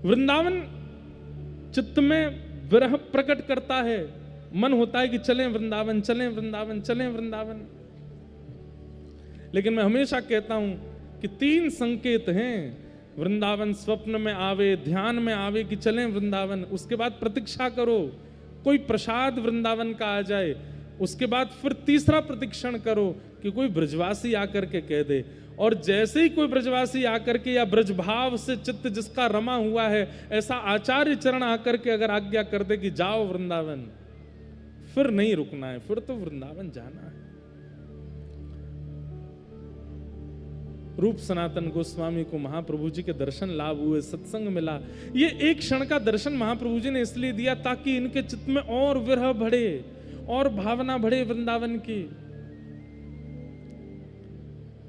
वृंदावन चित्त में विरह प्रकट करता है, मन होता है कि चलें वृंदावन, चलें वृंदावन, चलें वृंदावन। लेकिन मैं हमेशा कहता हूं कि 3 संकेत हैं, वृंदावन स्वप्न में आवे, ध्यान में आवे कि चलें वृंदावन, उसके बाद प्रतीक्षा करो कोई प्रसाद वृंदावन का आ जाए, उसके बाद फिर तीसरा प्रतीक्षण करो कि कोई ब्रजवासी आकर के कह दे। और जैसे ही कोई ब्रजवासी आकर के या ब्रजभाव से चित्त जिसका रमा हुआ है, ऐसा आचार्य चरण आकर के अगर आज्ञा कर दे कि जाओ वृंदावन, फिर नहीं रुकना है, फिर तो वृंदावन जाना है। रूप सनातन गोस्वामी को महाप्रभु जी के दर्शन लाभ हुए, सत्संग मिला। ये एक क्षण का दर्शन महाप्रभु जी ने इसलिए दिया ताकि इनके चित्त में और विरह बढ़े और भावना बढ़े वृंदावन की।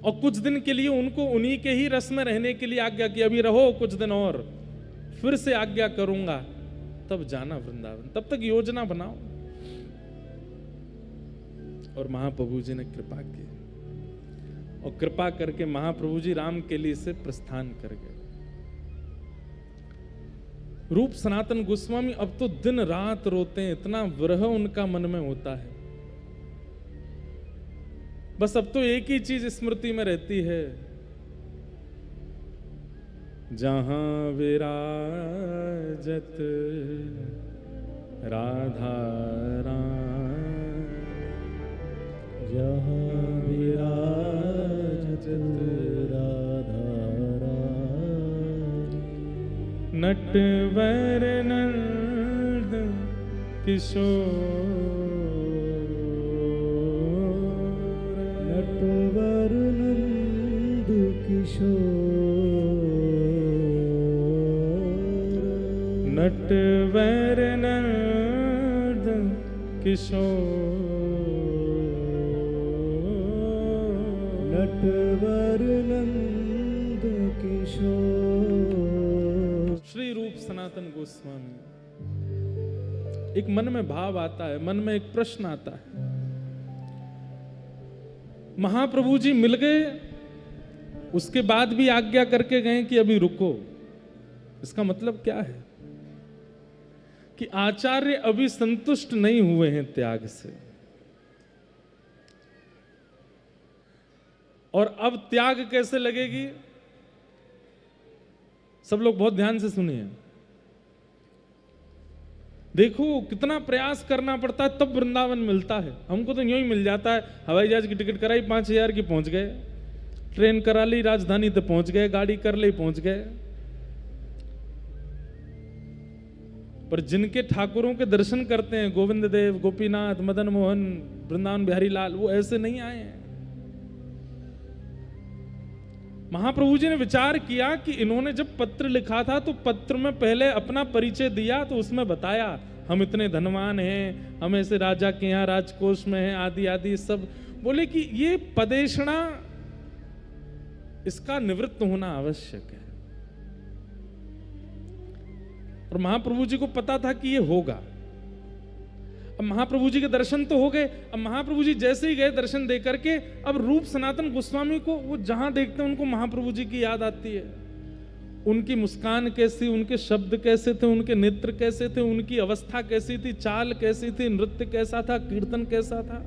और कुछ दिन के लिए उनको उन्हीं के ही रस में रहने के लिए आज्ञा की, अभी रहो कुछ दिन और, फिर से आज्ञा करूंगा, तब जाना वृंदावन, तब तक योजना बनाओ। और महाप्रभु जी ने कृपा की, और कृपा करके महाप्रभु जी रामकेली से प्रस्थान कर गए। रूप सनातन गोस्वामी अब तो दिन रात रोते हैं, इतना विरह उनका मन में होता है। बस अब तो एक ही चीज स्मृति में रहती है, जहां विराजत राधा राम, जहां विराजत राधा राम, नटवर नंद किशोर, नटवर नंद किशोर, नटवर नंद किशोर, नटवर नंद किशोर। श्री रूप सनातन गोस्वामी, एक मन में भाव आता है, मन में एक प्रश्न आता है। महाप्रभु जी मिल गए, उसके बाद भी आज्ञा करके गए कि अभी रुको। इसका मतलब क्या है कि आचार्य अभी संतुष्ट नहीं हुए हैं त्याग से, और अब त्याग कैसे लगेगी। सब लोग बहुत ध्यान से सुनिए। देखो कितना प्रयास करना पड़ता है तब वृंदावन मिलता है। हमको तो यूं ही मिल जाता है, हवाई जहाज की टिकट कराई 5,000 की, पहुंच गए, ट्रेन करा ली राजधानी तो पहुंच गए, गाड़ी कर ली पहुंच गए। पर जिनके ठाकुरों के दर्शन करते हैं, गोविंद देव, गोपीनाथ, मदन मोहन, वृंदावन बिहारी लाल, वो ऐसे नहीं आए हैं। महाप्रभु जी ने विचार किया कि इन्होंने जब पत्र लिखा था तो पत्र में पहले अपना परिचय दिया, तो उसमें बताया हम इतने धनवान हैं, हम ऐसे राजा के यहाँ राजकोष में हैं, आदि आदि सब बोले कि ये पदेशना, इसका निवृत्त होना आवश्यक है। और महाप्रभु जी को पता था कि ये होगा। अब महाप्रभु जी के दर्शन तो हो गए। अब महाप्रभु जी जैसे ही गए दर्शन दे करके, अब रूप सनातन गोस्वामी को वो जहां देखते हैं उनको महाप्रभु जी की याद आती है। उनकी मुस्कान कैसी, उनके शब्द कैसे थे, उनके नेत्र कैसे थे, उनकी अवस्था कैसी थी, चाल कैसी थी, नृत्य कैसा था, कीर्तन कैसा था।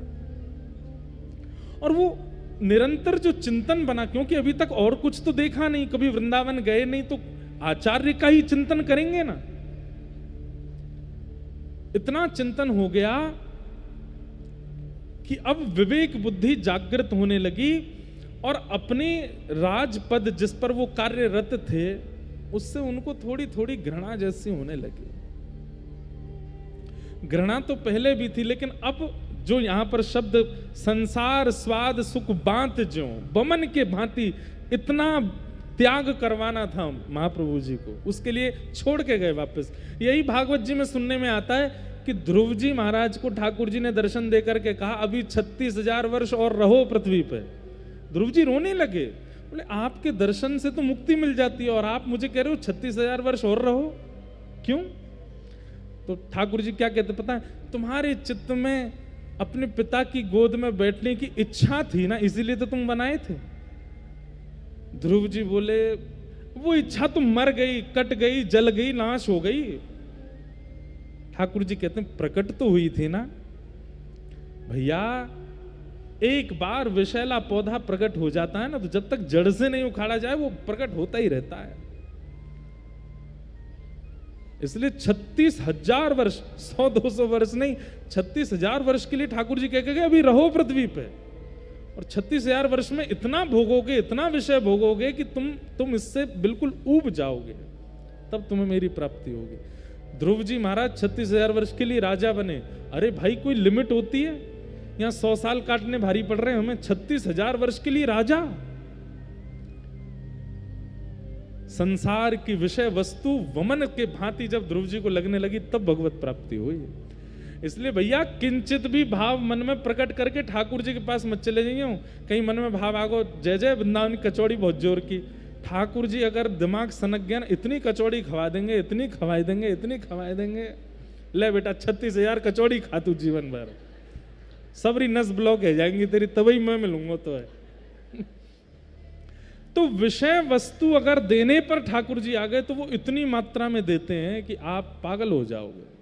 और वो निरंतर जो चिंतन बना, क्योंकि अभी तक और कुछ तो देखा नहीं, कभी वृंदावन गए नहीं, तो आचार्य का ही चिंतन करेंगे ना। इतना चिंतन हो गया कि अब विवेक बुद्धि जागृत होने लगी, और अपने राजपद जिस पर वो कार्यरत थे उससे उनको थोड़ी थोड़ी घृणा जैसी होने लगी। घृणा तो पहले भी थी, लेकिन अब जो यहां पर शब्द संसार स्वाद सुख बांत ज्यों बमन के भांति, इतना त्याग करवाना था महाप्रभु जी को, उसके लिए छोड़ के गए वापस। यही भागवत जी में सुनने में आता है कि ध्रुव जी महाराज को ठाकुर जी ने दर्शन देकर के कहा अभी 36,000 वर्ष और रहो पृथ्वी पे। ध्रुव जी रोने लगे, बोले आपके दर्शन से तो मुक्ति मिल जाती है और आप मुझे कह रहे हो 36,000 वर्ष और रहो, क्यों? तो ठाकुर जी क्या कहते पता है, तुम्हारे चित्त में अपने पिता की गोद में बैठने की इच्छा थी ना, इसीलिए तो तुम बनाए थे। ध्रुव जी बोले वो इच्छा तो मर गई, कट गई, जल गई, नाश हो गई। ठाकुर जी कहते हैं प्रकट तो हुई थी ना भैया। एक बार विषैला पौधा प्रकट हो जाता है ना, तो जब तक जड़ से नहीं उखाड़ा जाए वो प्रकट होता ही रहता है। इसलिए 36,000 वर्ष, 100-200 वर्ष नहीं, 36,000 वर्ष के लिए ठाकुर जी कह के अभी रहो पृथ्वी पे। और 36,000 वर्ष में इतना भोगोगे, इतना विषय भोगोगे कि तुम इससे बिल्कुल ऊब जाओगे, तब तुम्हें मेरी प्राप्ति होगी। ध्रुव जी महाराज 36,000 वर्ष के लिए राजा बने। अरे भाई कोई लिमिट होती है? यहां 100 साल काटने भारी पड़ रहे हैं हमें, 36,000 वर्ष के लिए राजा। संसार की विषय वस्तु वमन के भांति जब ध्रुव जी को लगने लगी, तब भगवत प्राप्ति हुई। इसलिए भैया किंचित भी भाव मन में प्रकट करके ठाकुर जी के पास मत चले जाइए। कहीं मन में भाव आगो, जय जय वृंदावन की कचौड़ी बहुत जोर की। ठाकुर जी अगर दिमाग सनक गया ना, इतनी कचौड़ी खवा देंगे, इतनी खवाई देंगे, इतनी खवाई देंगे, ले बेटा 36,000 कचौड़ी खा तू जीवन भर, सबरी नस ब्लॉक है जाएंगी तेरी, तभी मैं मिलूंगा तो है। तो विषय वस्तु अगर देने पर ठाकुर जी आ गए तो वो इतनी मात्रा में देते हैं कि आप पागल हो जाओगे।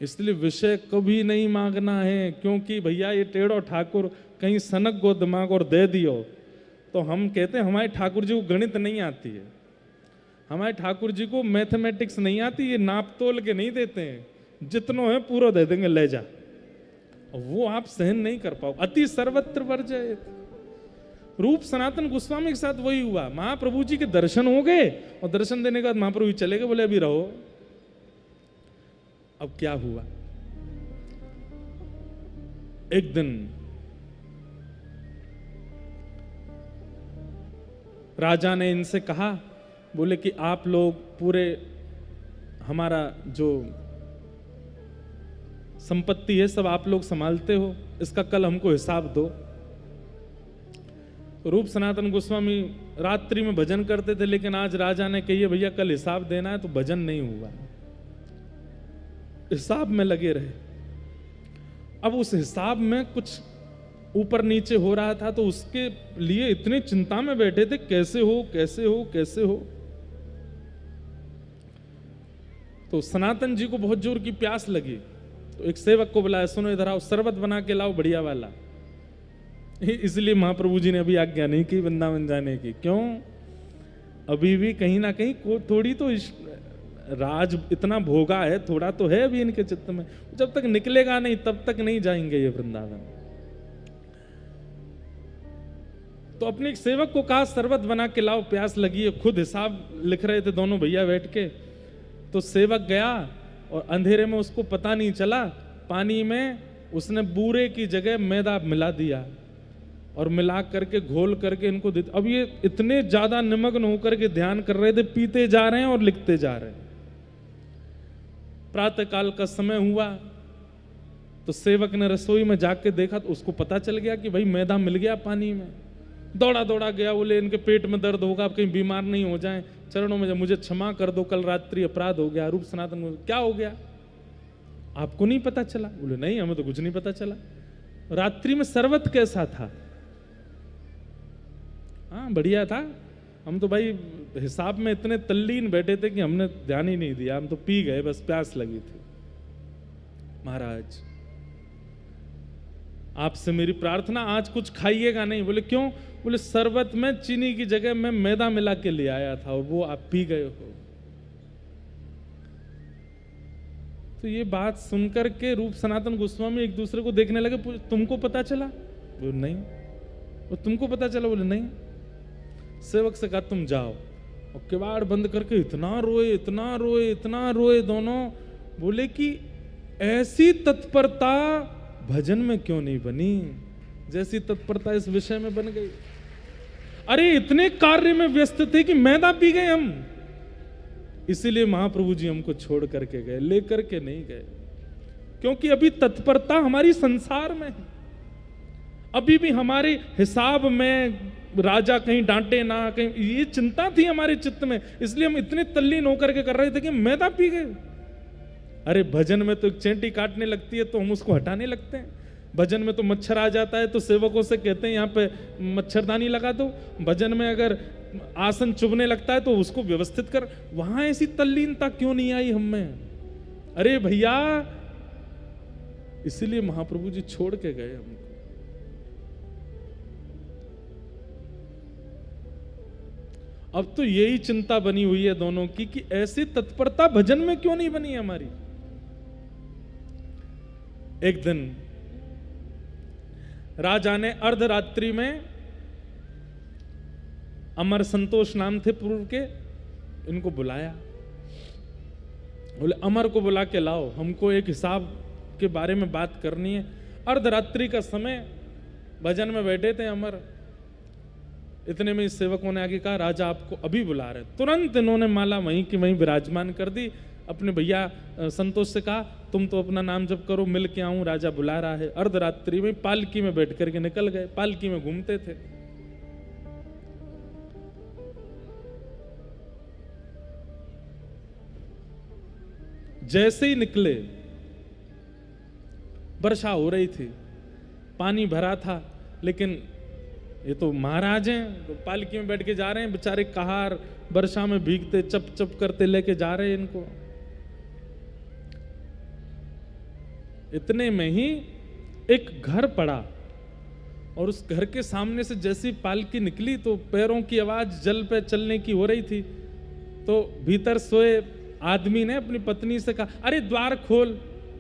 इसलिए विषय कभी नहीं मांगना है, क्योंकि भैया ये टेढ़ो ठाकुर कहीं सनक गो दिमाग और दे दियो तो हम कहते हैं हमारे ठाकुर जी को गणित नहीं आती है, हमारे ठाकुर जी को मैथमेटिक्स नहीं आती, ये नाप तोल के नहीं देते हैं, जितनो है पूरा दे देंगे, ले जा। वो आप सहन नहीं कर पाओ। अति सर्वत्र वर्जय। रूप सनातन गोस्वामी के साथ वही हुआ। महाप्रभु जी के दर्शन हो गए और दर्शन देने के बाद महाप्रभु जी चले गए, बोले अभी रहो। अब क्या हुआ, एक दिन राजा ने इनसे कहा, बोले कि आप लोग पूरे हमारा जो संपत्ति है सब आप लोग संभालते हो, इसका कल हमको हिसाब दो। रूप सनातन गोस्वामी रात्रि में भजन करते थे, लेकिन आज राजा ने कही भैया कल हिसाब देना है, तो भजन नहीं हुआ, हिसाब में लगे रहे। अब उस हिसाब में कुछ ऊपर नीचे हो रहा था, तो उसके लिए इतने चिंता में बैठे थे, कैसे हो कैसे हो कैसे हो। तो सनातन जी को बहुत जोर की प्यास लगी, तो एक सेवक को बुलाया, सुनो इधर आओ, शरबत बना के लाओ बढ़िया वाला। इसलिए महाप्रभु जी ने अभी आज्ञा नहीं की वृंदावन जाने की। क्यों? अभी भी कहीं ना कहीं थोड़ी तो राज इतना भोगा है, थोड़ा तो है अभी इनके चित्त में, जब तक निकलेगा नहीं तब तक नहीं जाएंगे ये वृंदावन। तो अपने एक सेवक को कहा शरबत बना के लाओ, प्यास लगी है। खुद हिसाब लिख रहे थे दोनों भैया बैठ के। तो सेवक गया और अंधेरे में उसको पता नहीं चला, पानी में उसने बूरे की जगह मैदा मिला दिया और मिला करके घोल करके इनको दे। अब ये इतने ज्यादा निमग्न होकर के ध्यान कर रहे थे, पीते जा रहे हैं और लिखते जा रहे हैं। प्रातः काल का समय हुआ तो सेवक ने रसोई में जाके देखा, तो उसको पता चल गया कि भाई मैदा मिल गया पानी में। दौड़ा दौड़ा गया, बोले इनके पेट में दर्द होगा, अब कहीं बीमार नहीं हो जाएं, चरणों में मुझे क्षमा कर दो, कल रात्रि अपराध हो गया। रूप सनातन को क्या हो गया, आपको नहीं पता चला? बोले नहीं, हमें तो कुछ नहीं पता चला। रात्रि में शरबत कैसा था? हाँ बढ़िया था, हम तो भाई हिसाब में इतने तल्लीन बैठे थे कि हमने ध्यान ही नहीं दिया, हम तो पी गए, बस प्यास लगी थी। महाराज आपसे मेरी प्रार्थना, आज कुछ खाइएगा नहीं। बोले क्यों? बोले शरबत में चीनी की जगह मैं मैदा मिला के ले आया था और वो आप पी गए हो। तो ये बात सुनकर के रूप सनातन गोस्वामी एक दूसरे को देखने लगे, तुमको पता चला? बोले नहीं। और तुमको पता चला? बोले नहीं। सेवक से कहा तुम जाओ, और किवाड़ बंद करके इतना रोए इतना रोए इतना रोए दोनों। बोले कि ऐसी तत्परता भजन में क्यों नहीं बनी जैसी तत्परता इस विषय में बन गई। अरे इतने कार्य में व्यस्त थे कि मैदा पी गए हम, इसीलिए महाप्रभु जी हमको छोड़ करके गए, लेकर के नहीं गए, क्योंकि अभी तत्परता हमारी संसार में है। अभी भी हमारे हिसाब में राजा कहीं डांटे ना, कहीं, ये चिंता थी हमारे चित्त में, इसलिए हम इतने तल्लीन होकर के कर रहे थे कि मैदा पी गए। अरे भजन में तो एक चेंटी काटने लगती है तो हम उसको हटाने लगते हैं, भजन में तो मच्छर आ जाता है तो सेवकों से कहते हैं यहाँ पे मच्छरदानी लगा दो। भजन में अगर आसन चुभने लगता है तो उसको व्यवस्थित कर। वहां ऐसी तल्लीनता क्यों नहीं आई हम में? अरे भैया, इसीलिए महाप्रभु जी छोड़ के गए हमको। अब तो यही चिंता बनी हुई है दोनों की कि ऐसी तत्परता भजन में क्यों नहीं बनी हमारी। एक दिन राजा ने अर्धरात्रि में, अमर संतोष नाम थे पूर्व के, इनको बुलाया। बोले अमर को बुला के लाओ, हमको एक हिसाब के बारे में बात करनी है। अर्धरात्रि का समय, भजन में बैठे थे अमर। इतने में इस सेवकों ने आगे कहा राजा आपको अभी बुला रहे। तुरंत इन्होंने माला वहीं की वहीं विराजमान कर दी। अपने भैया संतोष से कहा तुम तो अपना नाम जप करो, मिल के आऊं, राजा बुला रहा है। अर्धरात्रि में पालकी में बैठ करके निकल गए। पालकी में घूमते थे। जैसे ही निकले, वर्षा हो रही थी, पानी भरा था, लेकिन ये तो महाराज हैं, तो पालकी में बैठ के जा रहे हैं, बेचारे कहार वर्षा में भीगते चप चप करते लेके जा रहे हैं इनको। इतने में ही एक घर पड़ा और उस घर के सामने से जैसी पालकी निकली तो पैरों की आवाज जल पे चलने की हो रही थी। तो भीतर सोए आदमी ने अपनी पत्नी से कहा अरे द्वार खोल,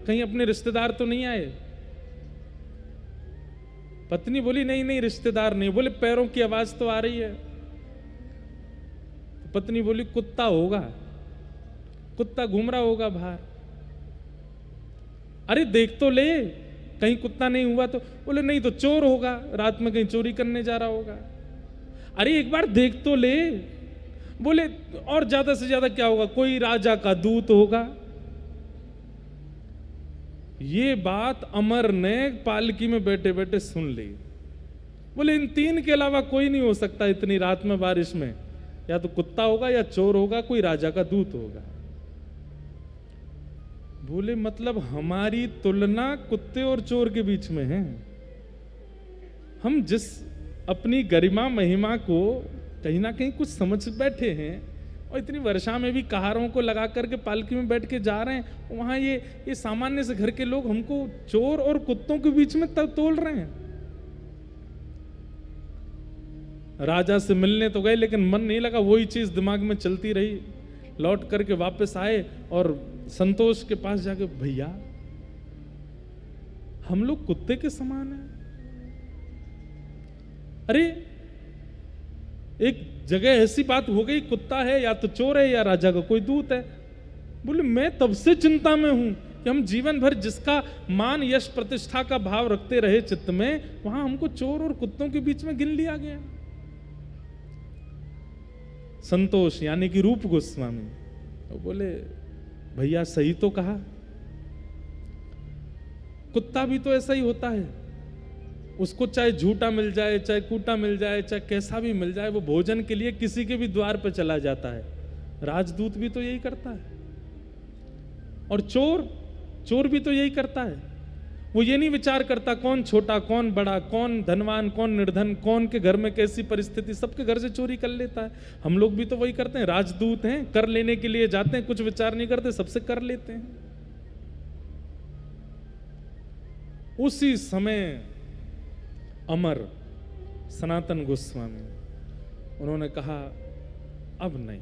कहीं अपने रिश्तेदार तो नहीं आए। पत्नी बोली नहीं नहीं रिश्तेदार नहीं। बोले पैरों की आवाज तो आ रही है। पत्नी बोली कुत्ता होगा, कुत्ता घूम रहा होगा बाहर। अरे देख तो ले, कहीं कुत्ता नहीं हुआ तो। बोले नहीं तो चोर होगा, रात में कहीं चोरी करने जा रहा होगा। अरे एक बार देख तो ले। बोले और ज्यादा से ज्यादा क्या होगा, कोई राजा का दूत होगा। ये बात अमर ने पालकी में बैठे बैठे सुन ली। बोले इन तीन के अलावा कोई नहीं हो सकता इतनी रात में बारिश में, या तो कुत्ता होगा या चोर होगा, कोई राजा का दूत होगा। बोले मतलब हमारी तुलना कुत्ते और चोर के बीच में है। हम जिस अपनी गरिमा महिमा को कहीं ना कहीं कुछ समझ बैठे हैं, और इतनी वर्षा में भी कहारों को लगा करके पालकी में बैठ के जा रहे हैं, वहां ये सामान्य से घर के लोग हमको चोर और कुत्तों के बीच में तब तोल रहे हैं। राजा से मिलने तो गए लेकिन मन नहीं लगा, वही चीज दिमाग में चलती रही। लौट करके वापस आए और संतोष के पास जाके भैया हम लोग कुत्ते के समान हैं। अरे एक जगह ऐसी बात हो गई, कुत्ता है या तो चोर है या राजा का कोई दूत है। बोले मैं तब से चिंता में हूं कि हम जीवन भर जिसका मान यश प्रतिष्ठा का भाव रखते रहे चित्त में, वहां हमको चोर और कुत्तों के बीच में गिन लिया गया। संतोष यानी कि रूप गोस्वामी तो बोले भैया सही तो कहा, कुत्ता भी तो ऐसा ही होता है। उसको चाहे झूठा मिल जाए, चाहे कूटा मिल जाए, चाहे कैसा भी मिल जाए, वो भोजन के लिए किसी के भी द्वार पर चला जाता है। राजदूत भी तो यही करता है, और चोर भी तो यही करता है। वो ये नहीं विचार करता कौन छोटा कौन बड़ा, कौन धनवान कौन निर्धन, कौन के घर में कैसी परिस्थिति, सबके घर से चोरी कर लेता है। हम लोग भी तो वही करते हैं। राजदूत हैं, कर लेने के लिए जाते हैं, कुछ विचार नहीं करते, सबसे कर लेते हैं। उसी समय अमर सनातन गोस्वामी उन्होंने कहा अब नहीं,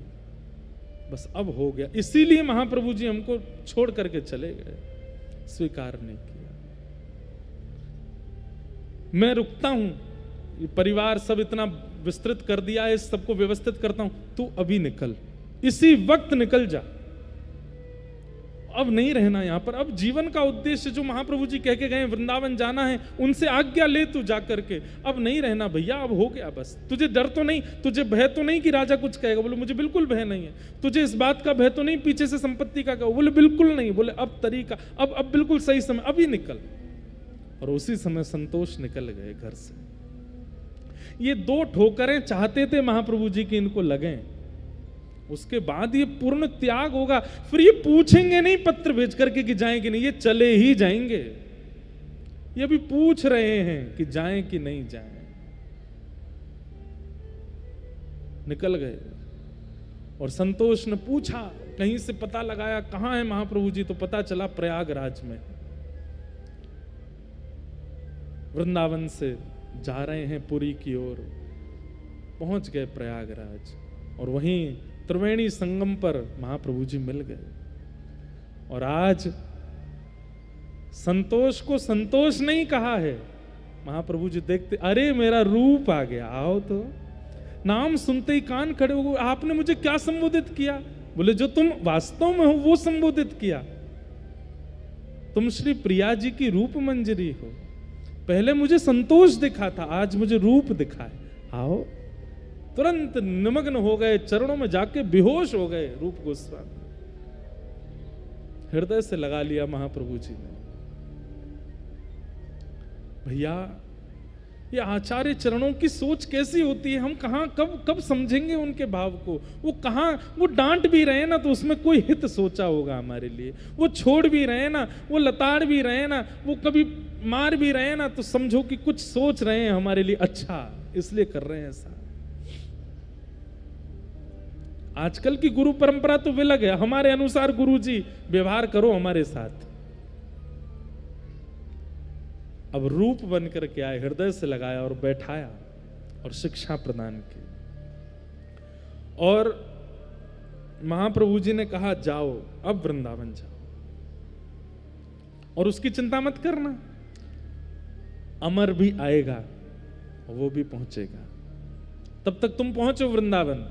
बस अब हो गया। इसीलिए महाप्रभु जी हमको छोड़ करके चले गए, स्वीकार नहीं किया। मैं रुकता हूं, ये परिवार सब इतना विस्तृत कर दिया है, सबको व्यवस्थित करता हूं, तू अभी निकल, इसी वक्त निकल जा, अब नहीं रहना यहां पर। अब जीवन का उद्देश्य जो महाप्रभु जी कह के गए वृंदावन जाना है, उनसे आज्ञा ले तू जाकर के, अब नहीं रहना भैया, अब हो गया बस। तुझे डर तो नहीं, तुझे भय तो नहीं कि राजा कुछ कहेगा? बोले मुझे बिल्कुल भय नहीं है। तुझे इस बात का भय तो नहीं पीछे से संपत्ति का? बोले बिल्कुल नहीं। बोले अब तरीका, अब बिल्कुल सही समय, अभी निकल। और उसी समय संतोष निकल गए घर से। ये 2 ठोकरें चाहते थे महाप्रभु जी की इनको लगे, उसके बाद ये पूर्ण त्याग होगा। फिर ये पूछेंगे नहीं पत्र भेज करके कि जाएंगे नहीं, ये चले ही जाएंगे। ये अभी पूछ रहे हैं कि जाएं कि नहीं जाएं। निकल गए और संतोष ने पूछा, कहीं से पता लगाया कहां है महाप्रभु जी, तो पता चला प्रयागराज में। वृंदावन से जा रहे हैं पुरी की ओर, पहुंच गए प्रयागराज और वहीं त्रिवेणी संगम पर महाप्रभु जी मिल गए। और आज संतोष को संतोष नहीं कहा है, महाप्रभु जी देखते, अरे मेरा रूप आ गया, आओ तो। नाम सुनते ही कान खड़े हो गए, आपने मुझे क्या संबोधित किया? बोले जो तुम वास्तव में हो वो संबोधित किया। तुम श्री प्रिया जी की रूप मंजरी हो। पहले मुझे संतोष दिखा था, आज मुझे रूप दिखा है, आओ। तुरंत निमग्न हो गए, चरणों में जाके बेहोश हो गए रूप गोस्वामी। हृदय से लगा लिया महाप्रभु जी ने। भैया ये आचार्य चरणों की सोच कैसी होती है, हम कहां कब समझेंगे उनके भाव को। वो डांट भी रहे ना तो उसमें कोई हित सोचा होगा हमारे लिए। वो छोड़ भी रहे ना, वो लताड़ भी रहे ना, वो कभी मार भी रहे ना, तो समझो कि कुछ सोच रहे हैं हमारे लिए अच्छा, इसलिए कर रहे हैं ऐसा। आजकल की गुरु परंपरा तो विलग है, हमारे अनुसार गुरु जी व्यवहार करो हमारे साथ। अब रूप बनकर के आए, हृदय से लगाया और बैठाया और शिक्षा प्रदान की। और महाप्रभु जी ने कहा जाओ, अब वृंदावन जाओ और उसकी चिंता मत करना, अमर भी आएगा और वो भी पहुंचेगा। तब तक तुम पहुंचो वृंदावन,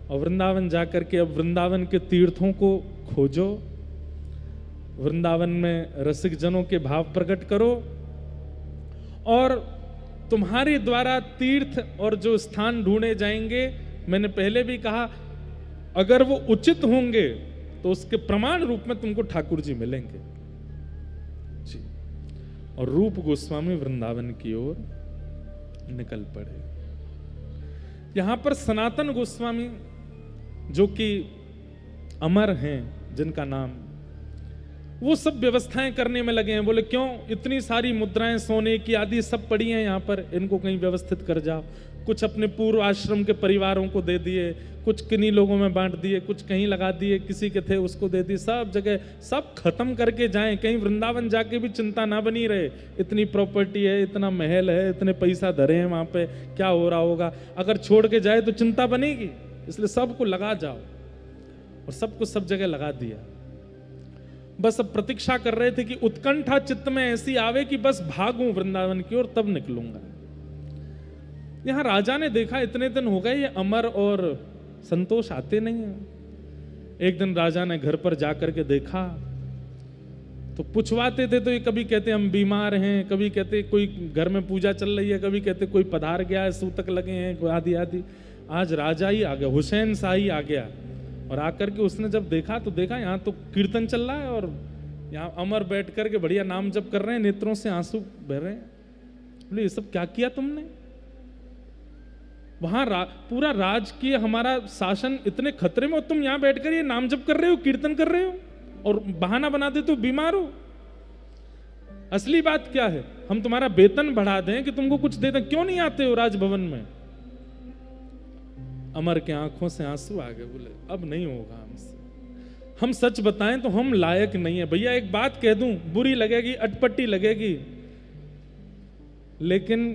और वृंदावन जाकर के अब वृंदावन के तीर्थों को खोजो, वृंदावन में रसिक जनों के भाव प्रकट करो, और तुम्हारे द्वारा तीर्थ और जो स्थान ढूंढे जाएंगे, मैंने पहले भी कहा, अगर वो उचित होंगे तो उसके प्रमाण रूप में तुमको ठाकुर जी मिलेंगे जी। और रूप गोस्वामी वृंदावन की ओर निकल पड़े। यहां पर सनातन गोस्वामी जो कि अमर हैं, जिनका नाम, वो सब व्यवस्थाएं करने में लगे हैं। बोले क्यों? इतनी सारी मुद्राएं सोने की आदि सब पड़ी हैं यहाँ पर, इनको कहीं व्यवस्थित कर जाओ। कुछ अपने पूर्व आश्रम के परिवारों को दे दिए, कुछ किन्हीं लोगों में बांट दिए, कुछ कहीं लगा दिए, किसी के थे उसको दे दिए, सब जगह सब खत्म करके जाएं। कहीं वृंदावन जाके भी चिंता ना बनी रहे, इतनी प्रॉपर्टी है, इतना महल है, इतने पैसा धरे हैं वहाँ पे, क्या हो रहा होगा। अगर छोड़ के जाए तो चिंता बनेगी, इसलिए सबको लगा जाओ। और सबको सब जगह लगा दिया। बस अब प्रतीक्षा कर रहे थे कि उत्कंठा चित्त में ऐसी आवे कि बस भागूं वृंदावन की ओर, तब निकलूंगा। यहां राजा ने देखा इतने दिन हो गए ये अमर और संतोष आते नहीं है। एक दिन राजा ने घर पर जाकर के देखा तो पूछवाते थे, तो ये कभी कहते हम बीमार हैं, कभी कहते कोई घर में पूजा चल रही है, कभी कहते कोई पधार गया है, सूतक लगे हैं, आदि आदि। आज राजा ही आ गया, हुसैन शाही आ गया। और आकर के उसने जब देखा तो देखा यहाँ तो कीर्तन चल रहा है और यहाँ अमर बैठ करके बढ़िया नाम जप कर रहे हैं, नेत्रों से आंसू बह रहे हैं। बोले ये सब क्या किया तुमने? वहां पूरा राजकीय हमारा शासन इतने खतरे में, तुम यहाँ बैठकर ये नाम जप कर रहे हो, कीर्तन कर रहे हो और बहाना बना देते हो बीमार हो। असली बात क्या है? हम तुम्हारा वेतन बढ़ा दें कि तुमको कुछ दे दें, क्यों नहीं आते हो राजभवन में? अमर के आंखों से आंसू आ गए। बोले अब नहीं होगा हमसे, हम सच बताएं तो हम लायक नहीं है। भैया एक बात कह दूं, बुरी लगेगी, अटपटी लगेगी, लेकिन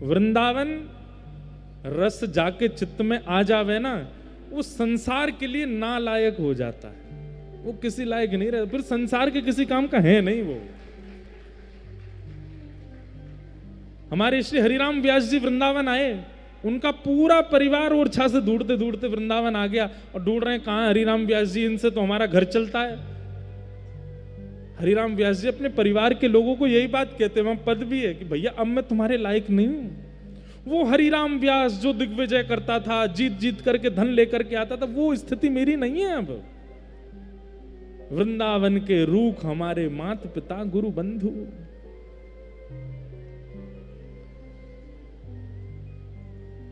वृंदावन रस जाके चित्त में आ जावे ना, वो संसार के लिए नालायक हो जाता है, वो किसी लायक नहीं रहता, फिर संसार के किसी काम का है नहीं वो। हमारे श्री हरिराम व्यास जी वृंदावन आए, उनका पूरा परिवार ओरछा से ढूंढते ढूंढते वृंदावन आ गया और ढूंढ रहे हैं कहां हरिराम व्यास जी, इनसे तो हमारा घर चलता है। हरिराम व्यास जी अपने परिवार के लोगों को यही बात कहते हैं, वहां पद भी है कि भैया अब मैं तुम्हारे लायक नहीं हूं। वो हरिराम व्यास जो दिग्विजय करता था, जीत जीत करके धन लेकर के आता था, वो स्थिति मेरी नहीं है अब। वृंदावन के रूख हमारे माता पिता गुरु बंधु,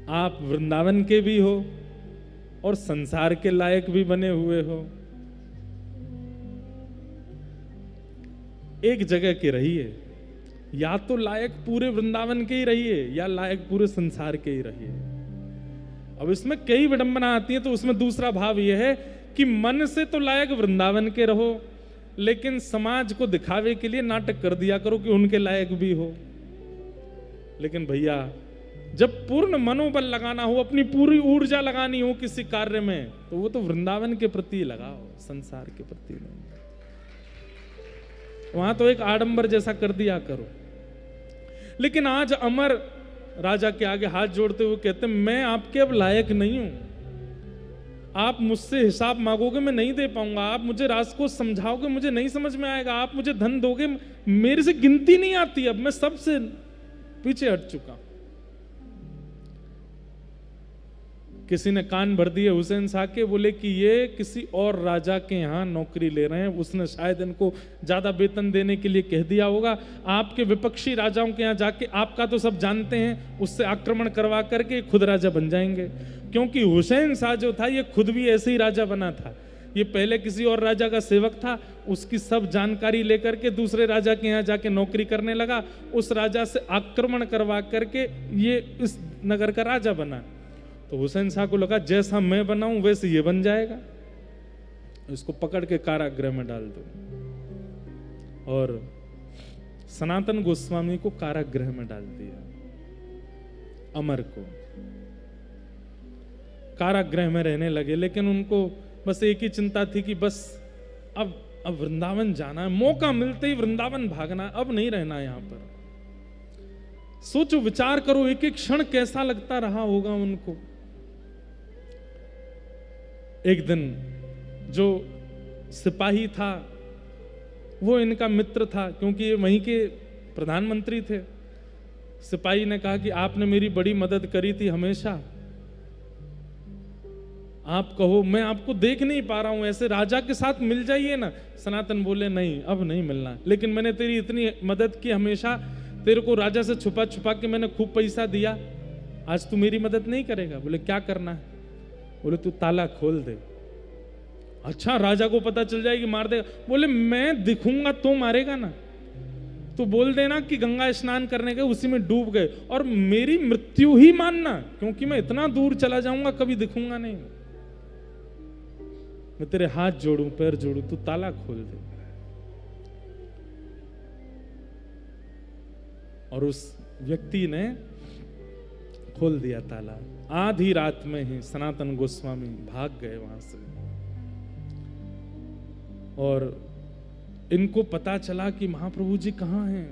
आप वृंदावन के भी हो और संसार के लायक भी बने हुए हो। एक जगह के रहिए, या तो लायक पूरे वृंदावन के ही रहिए या लायक पूरे संसार के ही रहिए। अब इसमें कई विडंबना आती है, तो उसमें दूसरा भाव यह है कि मन से तो लायक वृंदावन के रहो, लेकिन समाज को दिखावे के लिए नाटक कर दिया करो कि उनके लायक भी हो। लेकिन भैया जब पूर्ण मनोबल लगाना हो, अपनी पूरी ऊर्जा लगानी हो किसी कार्य में, तो वो तो वृंदावन के प्रति लगाओ, संसार के प्रति नहीं। वहां तो एक आडंबर जैसा कर दिया करो। लेकिन आज अमर राजा के आगे हाथ जोड़ते हुए कहते, मैं आपके अब लायक नहीं हूं, आप मुझसे हिसाब मांगोगे मैं नहीं दे पाऊंगा, आप मुझे राज को समझाओगे मुझे नहीं समझ में आएगा, आप मुझे धन दोगे मेरे से गिनती नहीं आती, अब मैं सबसे पीछे हट चुका। किसी ने कान भर दिए हुसैन शाह के, बोले कि ये किसी और राजा के यहाँ नौकरी ले रहे हैं, उसने शायद इनको ज्यादा वेतन देने के लिए कह दिया होगा। आपके विपक्षी राजाओं के यहाँ जाके, आपका तो सब जानते हैं, उससे आक्रमण करवा करके खुद राजा बन जाएंगे। क्योंकि हुसैन शाह जो था ये खुद भी ऐसे ही राजा बना था, ये पहले किसी और राजा का सेवक था, उसकी सब जानकारी लेकर के दूसरे राजा के यहाँ जाके नौकरी करने लगा, उस राजा से आक्रमण करवा करके ये इस नगर का राजा बना। तो हुसैन शाह को लगा जैसा मैं बनाऊं वैसे ये बन जाएगा, इसको पकड़ के कारागृह में डाल दो। और सनातन गोस्वामी को कारागृह में डाल दिया, अमर को कारागृह में रहने लगे। लेकिन उनको बस एक ही चिंता थी कि बस अब वृंदावन जाना है, मौका मिलते ही वृंदावन भागना, अब नहीं रहना यहां पर। सोचो, विचार करो, एक एक क्षण कैसा लगता रहा होगा उनको। एक दिन जो सिपाही था वो इनका मित्र था, क्योंकि ये वहीं के प्रधानमंत्री थे। सिपाही ने कहा कि आपने मेरी बड़ी मदद करी थी हमेशा, आप कहो, मैं आपको देख नहीं पा रहा हूं, ऐसे राजा के साथ मिल जाइए ना। सनातन बोले नहीं, अब नहीं मिलना, लेकिन मैंने तेरी इतनी मदद की हमेशा, तेरे को राजा से छुपा छुपा के मैंने खूब पैसा दिया, आज तू मेरी मदद नहीं करेगा? बोले क्या करना है? बोले तू ताला खोल दे। अच्छा, राजा को पता चल जाएगी, मार देगा। बोले मैं दिखूंगा तो मारेगा ना, तो बोल देना कि गंगा स्नान करने गए, उसी में डूब गए, और मेरी मृत्यु ही मानना, क्योंकि मैं इतना दूर चला जाऊंगा कभी दिखूंगा नहीं। मैं तेरे हाथ जोड़ूं, पैर जोड़ूं, तू ताला खोल दे। और उस व्यक्ति ने खोल दिया ताला। आधी रात में ही सनातन गोस्वामी भाग गए वहां से, और इनको पता चला कि महाप्रभु जी कहां हैं।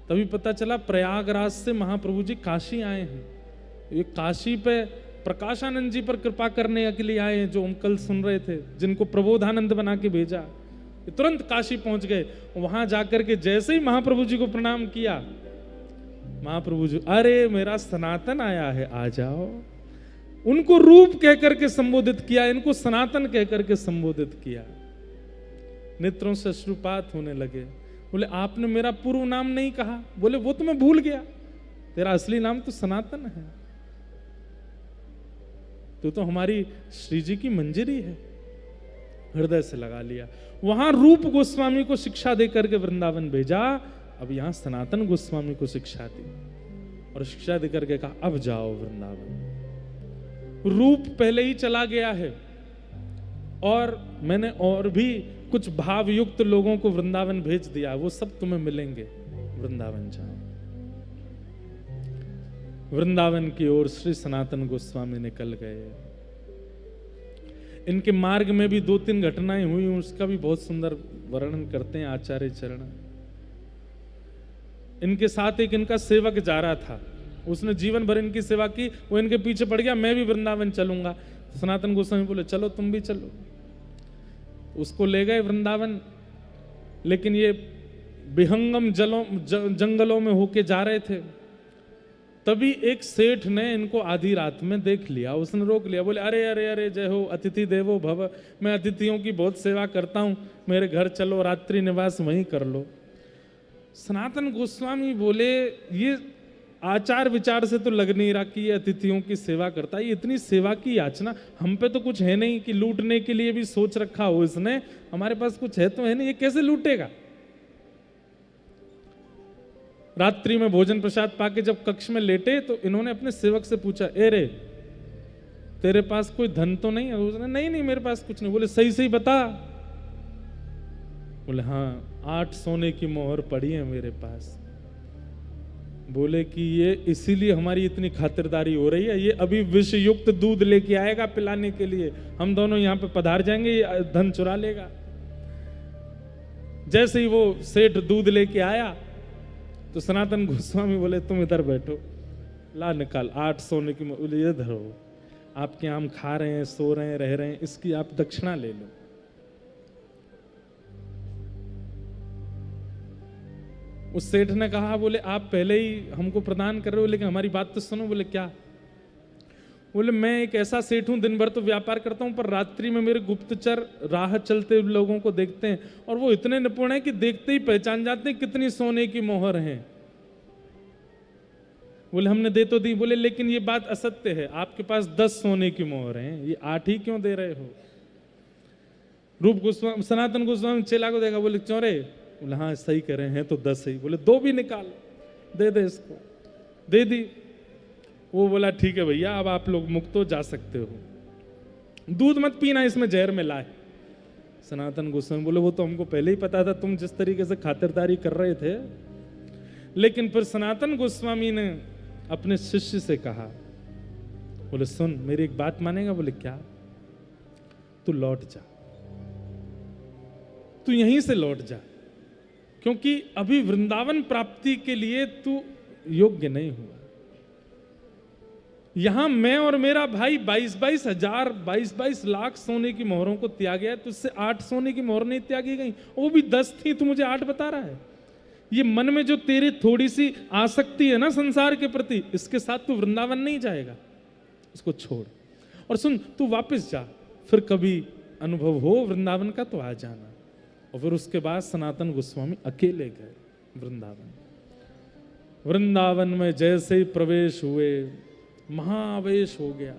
तभी पता चला प्रयागराज से महाप्रभु जी काशी आए हैं। ये काशी पे प्रकाशानंद जी पर कृपा करने के लिए आए हैं, जो हम कल सुन रहे थे, जिनको प्रबोधानंद बना के भेजा। ये तुरंत काशी पहुंच गए। वहां जाकर के जैसे ही महाप्रभु जी को प्रणाम किया, महाप्रभु जी, अरे मेरा सनातन आया है, आ जाओ। उनको रूप कह करके संबोधित किया, इनको सनातन कह करके संबोधित किया। नेत्रों से अश्रुपात होने लगे। बोले आपने मेरा पूर्व नाम नहीं कहा। बोले वो तो मैं भूल गया, तेरा असली नाम तो सनातन है, तो हमारी श्री जी की मंजरी है। हृदय से लगा लिया। वहां रूप गोस्वामी को शिक्षा देकर के वृंदावन भेजा, अब यहां सनातन गोस्वामी को शिक्षा दी, और शिक्षा देकर के कहा अब जाओ वृंदावन। रूप पहले ही चला गया है, और मैंने और भी कुछ भावयुक्त लोगों को वृंदावन भेज दिया, वो सब तुम्हें मिलेंगे। वृंदावन जाओ। वृंदावन की ओर श्री सनातन गोस्वामी निकल गए। इनके मार्ग में भी 2-3 घटनाएं हुई, उसका भी बहुत सुंदर वर्णन करते हैं आचार्य चरण। इनके साथ एक इनका सेवक जा रहा था, उसने जीवन भर इनकी सेवा की, वो इनके पीछे पड़ गया, मैं भी वृंदावन चलूंगा। सनातन गोस्वामी बोले चलो तुम भी चलो। उसको ले गए वृंदावन, लेकिन ये विहंगम जंगलों में होके जा रहे थे। तभी एक सेठ ने इनको आधी रात में देख लिया, उसने रोक लिया। बोले अरे अरे अरे जय हो अतिथि देवो भव, मैं अतिथियों की बहुत सेवा करता हूं, मेरे घर चलो, रात्रि निवास वहीं कर लो। सनातन गोस्वामी बोले ये आचार विचार से तो लग नहीं रहा कि ये अतिथियों की सेवा करता है, ये इतनी सेवा की याचना हम पे तो कुछ है नहीं कि लूटने के लिए भी सोच रखा हो इसने, हमारे पास कुछ है तो है नहीं, ये कैसे लूटेगा? रात्रि में भोजन प्रसाद पाके जब कक्ष में लेटे तो इन्होंने अपने सेवक से पूछा, ए रे तेरे पास कोई धन तो नहीं है? उसने नहीं नहीं मेरे पास कुछ नहीं। बोले सही सही बता। बोले हाँ 8 सोने की मोहर पड़ी है मेरे पास। बोले कि ये इसीलिए हमारी इतनी खातिरदारी हो रही है, ये अभी विष युक्त दूध लेके आएगा पिलाने के लिए, हम दोनों यहाँ पे पधार जाएंगे, ये धन चुरा लेगा। जैसे ही वो सेठ दूध लेके आया तो सनातन गोस्वामी बोले तुम इधर बैठो, ला निकाल 8 सोने की। बोले ये धरो, आपके आम खा रहे हैं, सो रहे हैं, रह रहे हैं, इसकी आप दक्षिणा ले लो। उस सेठ ने कहा, बोले आप पहले ही हमको प्रदान कर रहे हो, लेकिन हमारी बात तो सुनो। बोले क्या? बोले मैं एक ऐसा सेठ हूं, दिन भर तो व्यापार करता हूं, पर रात्रि में मेरे गुप्तचर राह चलते लोगों को देखते हैं और वो इतने निपुण हैं कि देखते ही पहचान जाते हैं कितनी सोने की मोहर है। बोले हमने दे तो दी। बोले लेकिन ये बात असत्य है, आपके पास 10 सोने की मोहर हैं, ये 8 ही क्यों दे रहे हो? रूप गोस्वामी सनातन गोस्वामी चेला को देखा, बोले क्यों रे? बोले हाँ सही कह रहे हैं तो 10 ही। बोले 2 भी निकाल, दे दे इसको। दे दी। वो बोला ठीक है भैया, अब आप लोग मुक्त हो, जा सकते हो, दूध मत पीना, इसमें जहर मिला है। सनातन गोस्वामी बोले वो तो हमको पहले ही पता था, तुम जिस तरीके से खातिरदारी कर रहे थे। लेकिन फिर सनातन गोस्वामी ने अपने शिष्य से कहा, बोले सुन मेरी एक बात मानेगा? बोले क्या? तू लौट जा, तू यहीं से लौट जा, क्योंकि अभी वृंदावन प्राप्ति के लिए तू योग्य नहीं हुआ। यहां मैं और मेरा भाई 22-22 हजार 22-22 लाख सोने की मोहरों को त्यागे है, तुझसे 8 सोने की मोहर नहीं त्यागी गई, वो भी 10 थी, तू मुझे 8 बता रहा है। ये मन में जो तेरी थोड़ी सी आसक्ति है ना संसार के प्रति, इसके साथ तू वृंदावन नहीं जाएगा, इसको छोड़। और सुन, तू वापस जा, फिर कभी अनुभव हो वृंदावन का तो आ जाना। और फिर उसके बाद सनातन गोस्वामी अकेले गए वृंदावन। वृंदावन में जैसे ही प्रवेश हुए, महाआवेश हो गया,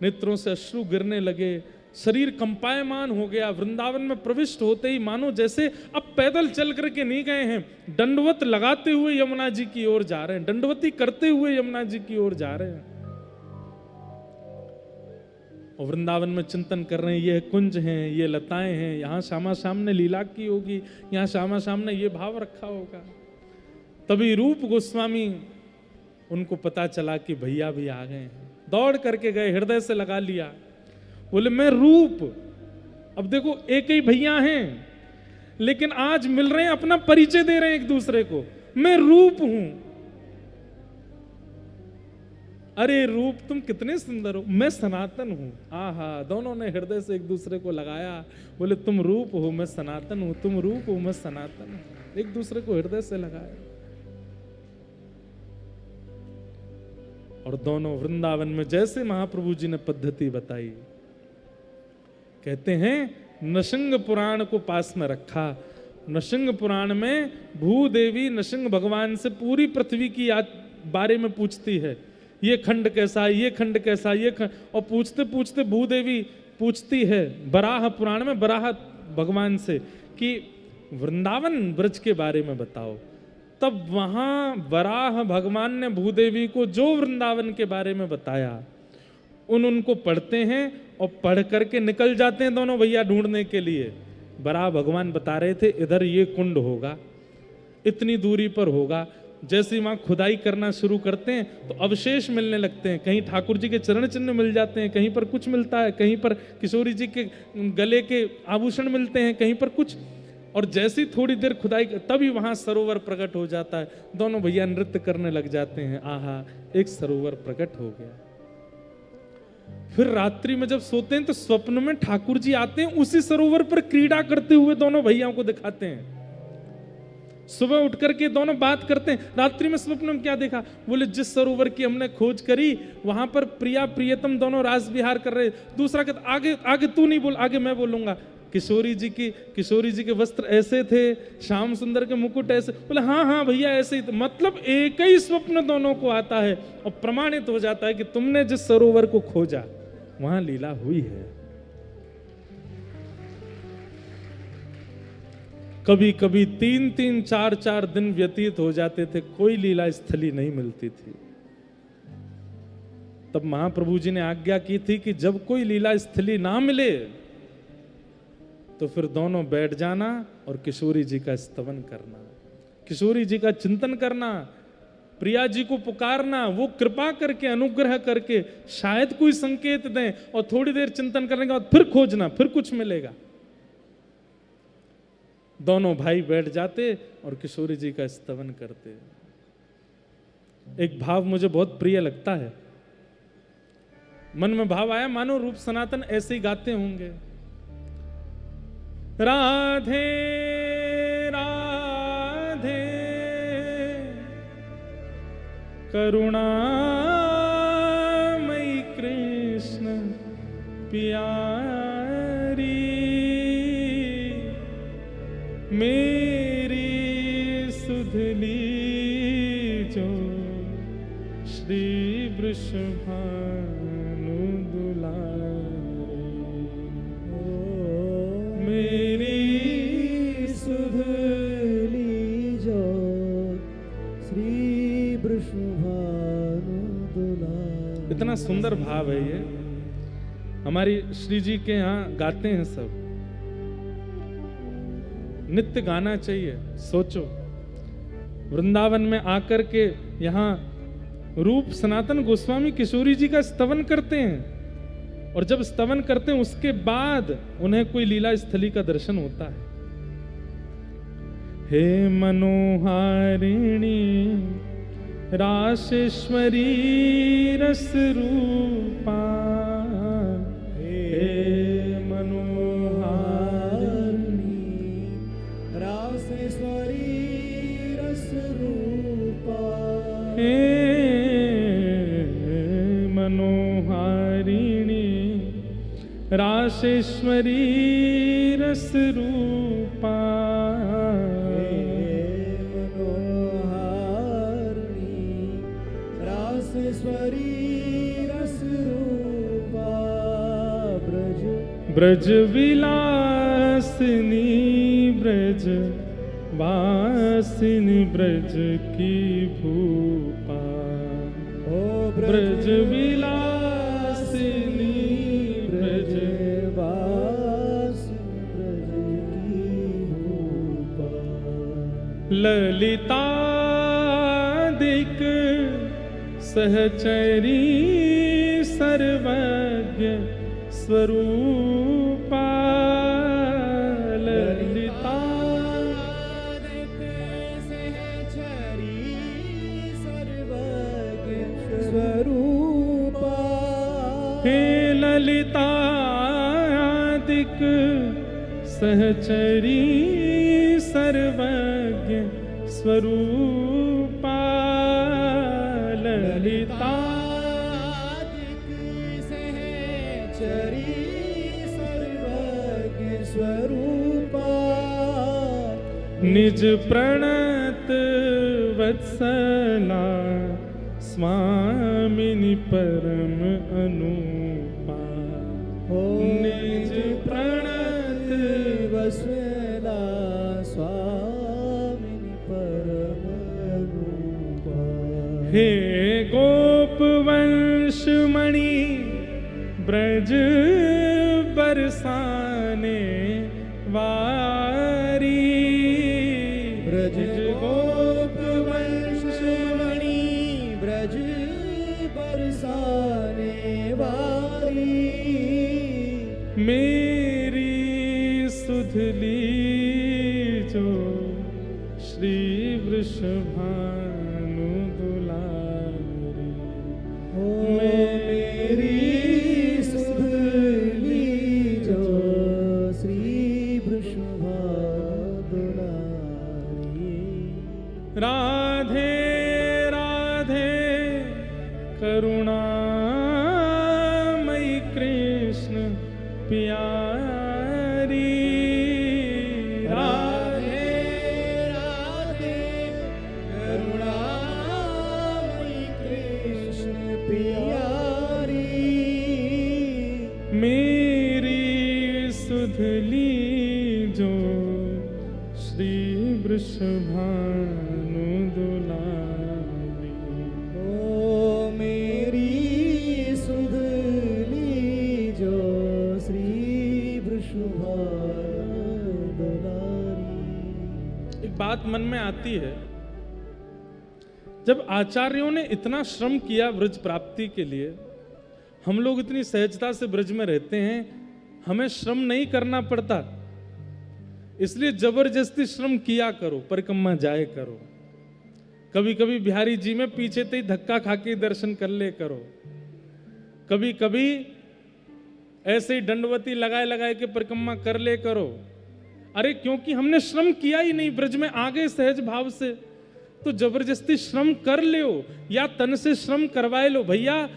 नेत्रों से अश्रु गिरने लगे, शरीर कंपायमान हो गया। वृंदावन में प्रविष्ट होते ही मानो जैसे अब पैदल चल करके नहीं गए हैं, दंडवत लगाते हुए यमुना जी की ओर जा रहे हैं, दंडवती करते हुए यमुना जी की ओर जा रहे हैं। और वृंदावन में चिंतन कर रहे हैं, ये कुंज हैं, ये लताएं हैं, यहाँ श्यामा सामने लीला की होगी, यहाँ श्यामा सामने ये भाव रखा होगा। तभी रूप गोस्वामी, उनको पता चला कि भैया भी आ गए हैं, दौड़ करके गए, हृदय से लगा लिया। बोले मैं रूप, अब देखो एक ही भैया हैं लेकिन आज मिल रहे हैं, अपना परिचय दे रहे हैं एक दूसरे को, मैं रूप हूं। अरे रूप तुम कितने सुंदर हो, मैं सनातन हूं। आहा, दोनों ने हृदय से एक दूसरे को लगाया। बोले तुम रूप हो, मैं सनातन हूं, तुम रूप हो, मैं सनातन हूं। एक दूसरे को हृदय से लगाया। और दोनों वृंदावन में जैसे महाप्रभु जी ने पद्धति बताई, कहते हैं नृसिंह पुराण को पास में रखा। नृसिंह पुराण में भूदेवी नृसिंह भगवान से पूरी पृथ्वी की बारे में पूछती है, ये खंड कैसा, ये खंड कैसा, ये खंड, और पूछते पूछते भूदेवी पूछती है बराह पुराण में बराह भगवान से कि वृंदावन ब्रज के बारे में बताओ। तब वहां वराह भगवान ने भूदेवी को जो वृंदावन के बारे में बताया, उनको पढ़ते हैं और पढ़ करके निकल जाते हैं दोनों भैया ढूंढने के लिए। वराह भगवान बता रहे थे इधर ये कुंड होगा, इतनी दूरी पर होगा। जैसे ही वहां खुदाई करना शुरू करते हैं तो अवशेष मिलने लगते हैं, कहीं ठाकुर जी के चरण चिन्ह मिल जाते हैं, कहीं पर कुछ मिलता है, कहीं पर किशोरी जी के गले के आभूषण मिलते हैं, कहीं पर कुछ। और जैसी थोड़ी देर खुदाई, तभी वहां सरोवर प्रकट हो जाता है। दोनों भैया नृत्य करने लग जाते हैं। आहा, एक सरोवर प्रकट हो गया। फिर रात्रि में जब सोते हैं तो स्वप्न में ठाकुर जी आते हैं, उसी सरोवर पर क्रीड़ा करते हुए दोनों भैयाओं को दिखाते हैं। सुबह उठ करके दोनों बात करते हैं, रात्रि में स्वप्न में क्या देखा? बोले जिस सरोवर की हमने खोज करी वहां पर प्रिया प्रियतम दोनों रास विहार कर रहे। दूसरा कहता आगे आगे तू नहीं बोल, आगे मैं बोलूंगा। किशोरी जी के वस्त्र ऐसे थे, श्याम सुंदर के मुकुट ऐसे। बोले हाँ हाँ भैया ऐसे ही। मतलब एक ही स्वप्न दोनों को आता है और प्रमाणित हो जाता है कि तुमने जिस सरोवर को खोजा वहां लीला हुई है। कभी कभी 3-3, 4-4 दिन व्यतीत हो जाते थे, कोई लीला स्थली नहीं मिलती थी। तब महाप्रभु जी ने आज्ञा की थी कि जब कोई लीला स्थली ना मिले तो फिर दोनों बैठ जाना और किशोरी जी का स्तवन करना, किशोरी जी का चिंतन करना, प्रिया जी को पुकारना, वो कृपा करके अनुग्रह करके शायद कोई संकेत दें, और थोड़ी देर चिंतन करने के बाद फिर खोजना, फिर कुछ मिलेगा। दोनों भाई बैठ जाते और किशोरी जी का स्तवन करते। एक भाव मुझे बहुत प्रिय लगता है, मन में भाव आया मानो रूप सनातन ऐसे ही गाते होंगे। राधे राधे करुणामयी कृष्ण प्यारी, मेरी सुधली जो श्री वृषभानु दुलारी, मेरी सुधली जो श्री वृषभानु दुलारी। इतना सुंदर भाव है ये, हमारी श्री जी के यहाँ गाते हैं सब, नित्य गाना चाहिए। सोचो वृंदावन में आकर के यहाँ रूप सनातन गोस्वामी किशोरी जी का स्तवन करते हैं, और जब स्तवन करते हैं उसके बाद उन्हें कोई लीला स्थली का दर्शन होता है। हे मनोहारिणी रासेश्वरी रस रूपा, हे मनोहारिणी रासेश्वरी रस रूपा, हे मनोहारिणी रासेश्वरी रस रूपा, मनोहारिणी रासेश्वरी रस रूपा, ब्रज ब्रज विलासिनी ब्रज वासिनी ब्रज की भूपा, ब्रज विलासिनी ब्रज वासिनी ब्रज की भूपा, ललितादिक सहचरी सर्वज्ञ स्वरूपा, ललितादिक सहचरी सर्वज्ञ स्वरूपा, हे ललितादिक सहचरी सर्वज्ञ स्वरूपा, ललितादिक सहचरी सर्वज्ञ स्वरूपा, निज प्रणत वत्सला स्वामिनी परम अनुपा, निज प्रणत वत्सला स्वामिनी परम अनुपा, हे गोपवंश मणि ब्रज बरसाने वारी, ब्रज गोपवंश मणि ब्रज बरसाने वारी, मेरी सुधली जो श्री वृषभानु दुलारी, मेरी सुधली जो श्री वृषभानु दुलारी, राधे राधे करुणामयी कृष्ण प्यारी, राधे राधे करुणामयी कृष्ण प्यारी, मेरी सुधली जो श्री वृषभानु दुलारी। ओ मेरी सुध लीजो श्री वृषभानु दुलारी। एक बात मन में आती है, जब आचार्यों ने इतना श्रम किया ब्रज प्राप्ति के लिए, हम लोग इतनी सहजता से ब्रज में रहते हैं, हमें श्रम नहीं करना पड़ता, इसलिए जबरदस्ती श्रम किया करो, परिक्रमा जाए करो। कभी कभी बिहारी जी में पीछे से ही धक्का खा के दर्शन कर ले करो, कभी कभी ऐसे ही दंडवती लगाए लगाए के परिक्रमा कर ले करो। अरे क्योंकि हमने श्रम किया ही नहीं, ब्रज में आ गए सहज भाव से, तो जबरदस्ती श्रम कर लो या तन से श्रम करवाए लो। भैया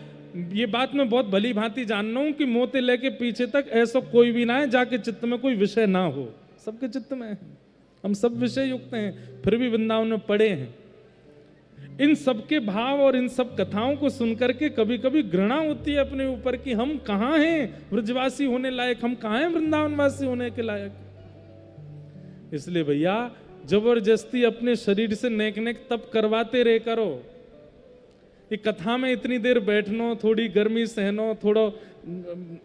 ये बात मैं बहुत भली भांति जानना हूं कि मोते लेके पीछे तक ऐसा कोई भी ना है जाके चित्त में कोई विषय ना हो। सबके चित्त में है, हम सब विषय युक्त हैं, फिर भी वृंदावन में पड़े हैं। इन सबके भाव और इन सब कथाओं को सुनकर के कभी कभी घृणा होती है अपने ऊपर कि हम कहाँ हैं ब्रजवासी होने लायक, हम कहाँ हैं वृंदावनवासी होने के लायक। इसलिए भैया जबरदस्ती अपने शरीर से नेक नेक तप करवाते रहे करो। ये कथा में इतनी देर बैठनो, थोड़ी गर्मी सहनो, थोड़ा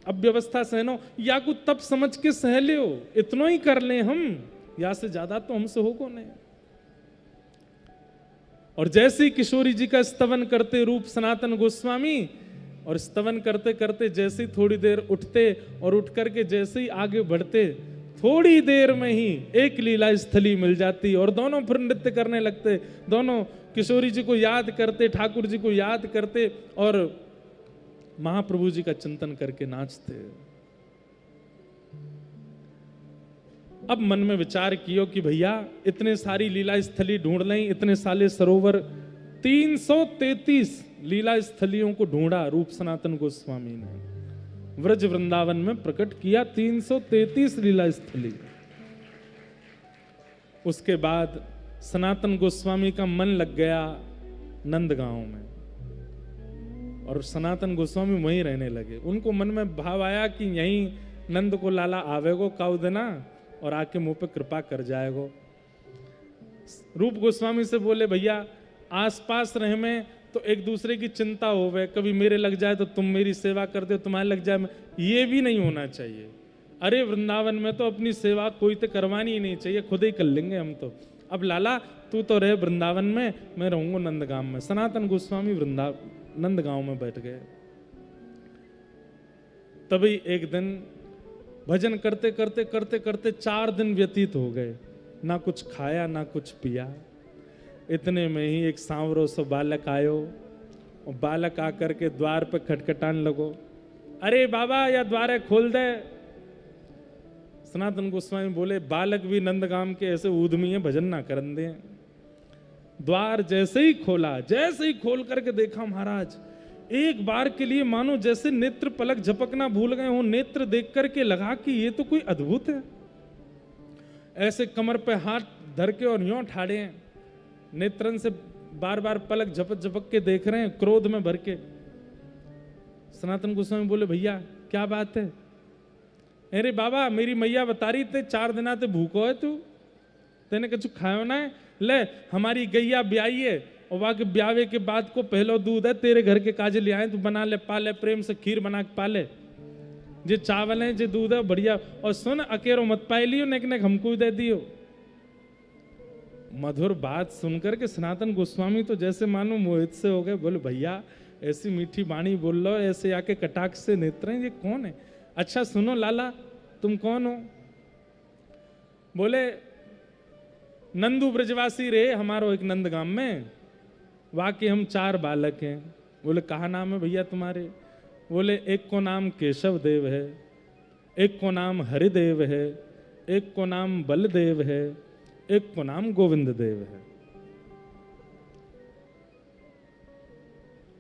अव्यवस्था सहनो, या कुछ तप समझ के सह ले, इतना ही कर लें हम, या से ज्यादा तो हमसे होगा नहीं। और जैसे ही किशोरी जी का स्तवन करते रूप सनातन गोस्वामी, और स्तवन करते करते जैसे ही थोड़ी देर उठते और उठ करके जैसे ही आगे बढ़ते, थोड़ी देर में ही एक लीला स्थली मिल जाती और दोनों फिर नृत्य करने लगते। दोनों किशोरी जी को याद करते, ठाकुर जी को याद करते और महाप्रभु जी का चिंतन करके नाचते। अब मन में विचार कियो कि भैया इतने सारी लीला स्थली ढूंढ लें, इतने साले सरोवर, 333 लीला स्थलियों को ढूंढा रूप सनातन गोस्वामी ने, व्रज वृंदावन में प्रकट किया 333 लीला स्थली। उसके बाद सनातन गोस्वामी का मन लग गया नंदगांव में, और सनातन गोस्वामी वहीं रहने लगे। उनको मन में भाव आया कि यहीं नंद को लाला आवेगो काउ देना और आके मुंह पे कृपा कर जाएगो। रूप गोस्वामी से बोले भैया आसपास रहे में तो एक दूसरे की चिंता होवे, कभी मेरे लग जाए तो तुम मेरी सेवा कर दो, तुम्हारे लग जाए, ये भी नहीं होना चाहिए। अरे वृंदावन में तो अपनी सेवा कोई तो करवानी ही नहीं चाहिए, खुद ही कर लेंगे हम तो। अब लाला तू तो रहे वृंदावन में, मैं रहूंगा नंदगांव में। सनातन गोस्वामी नंदगांव में बैठ गए। तभी एक दिन भजन करते करते करते करते 4 दिन व्यतीत हो गए, ना कुछ खाया ना कुछ पिया। इतने में ही एक सांवरो सो बालक आयो, और बालक आकर के द्वार पे खटखटान लगो, अरे बाबा या द्वार खोल दे। सनातन गोस्वामी बोले बालक भी नंदगाम के ऐसे ऊधमी है, भजन ना करन दे। द्वार जैसे ही खोला, जैसे ही खोल करके देखा महाराज, एक बार के लिए मानो जैसे नेत्र पलक झपकना भूल गए हो, नेत्र देख करके लगा कि ये तो कोई अद्भुत है। ऐसे कमर पे हाथ धर के और यूं ठाड़े हैं, नेत्रन से बार बार पलक झपक झपक के देख रहे हैं, क्रोध में भर के। सनातन गोस्वामी बोले भैया क्या बात है? अरे बाबा मेरी मैया बता रही थे 4 दिना ते भूखो है तू, तेने कुछ खायो ना है, ले हमारी गैया ब्याई है और वहां के ब्यावे के बाद को पहलो दूध है, तेरे घर के काजे ले आए, तू बना ले, पाले, प्रेम से खीर बना के पाले, जे चावल है जे दूध है बढ़िया, और सुन अकेरो मत पाए लियो, नेक नेक हमको दे दियो। मधुर बात सुनकर के सनातन गोस्वामी तो जैसे मानो मोहित से हो गए। बोले भैया ऐसी मीठी बाणी बोल लो, ऐसे आके कटाक्ष से नेत्र हैं, ये कौन है? अच्छा सुनो लाला तुम कौन हो? बोले नंदू ब्रजवासी रे, हमारो एक नंदगाम में, वाकई हम 4 बालक हैं। बोले कहा नाम है भैया तुम्हारे? बोले एक को नाम केशव देव है, एक को नाम हरिदेव है, एक को नाम बलदेव है, एक को नाम गोविंद देव है।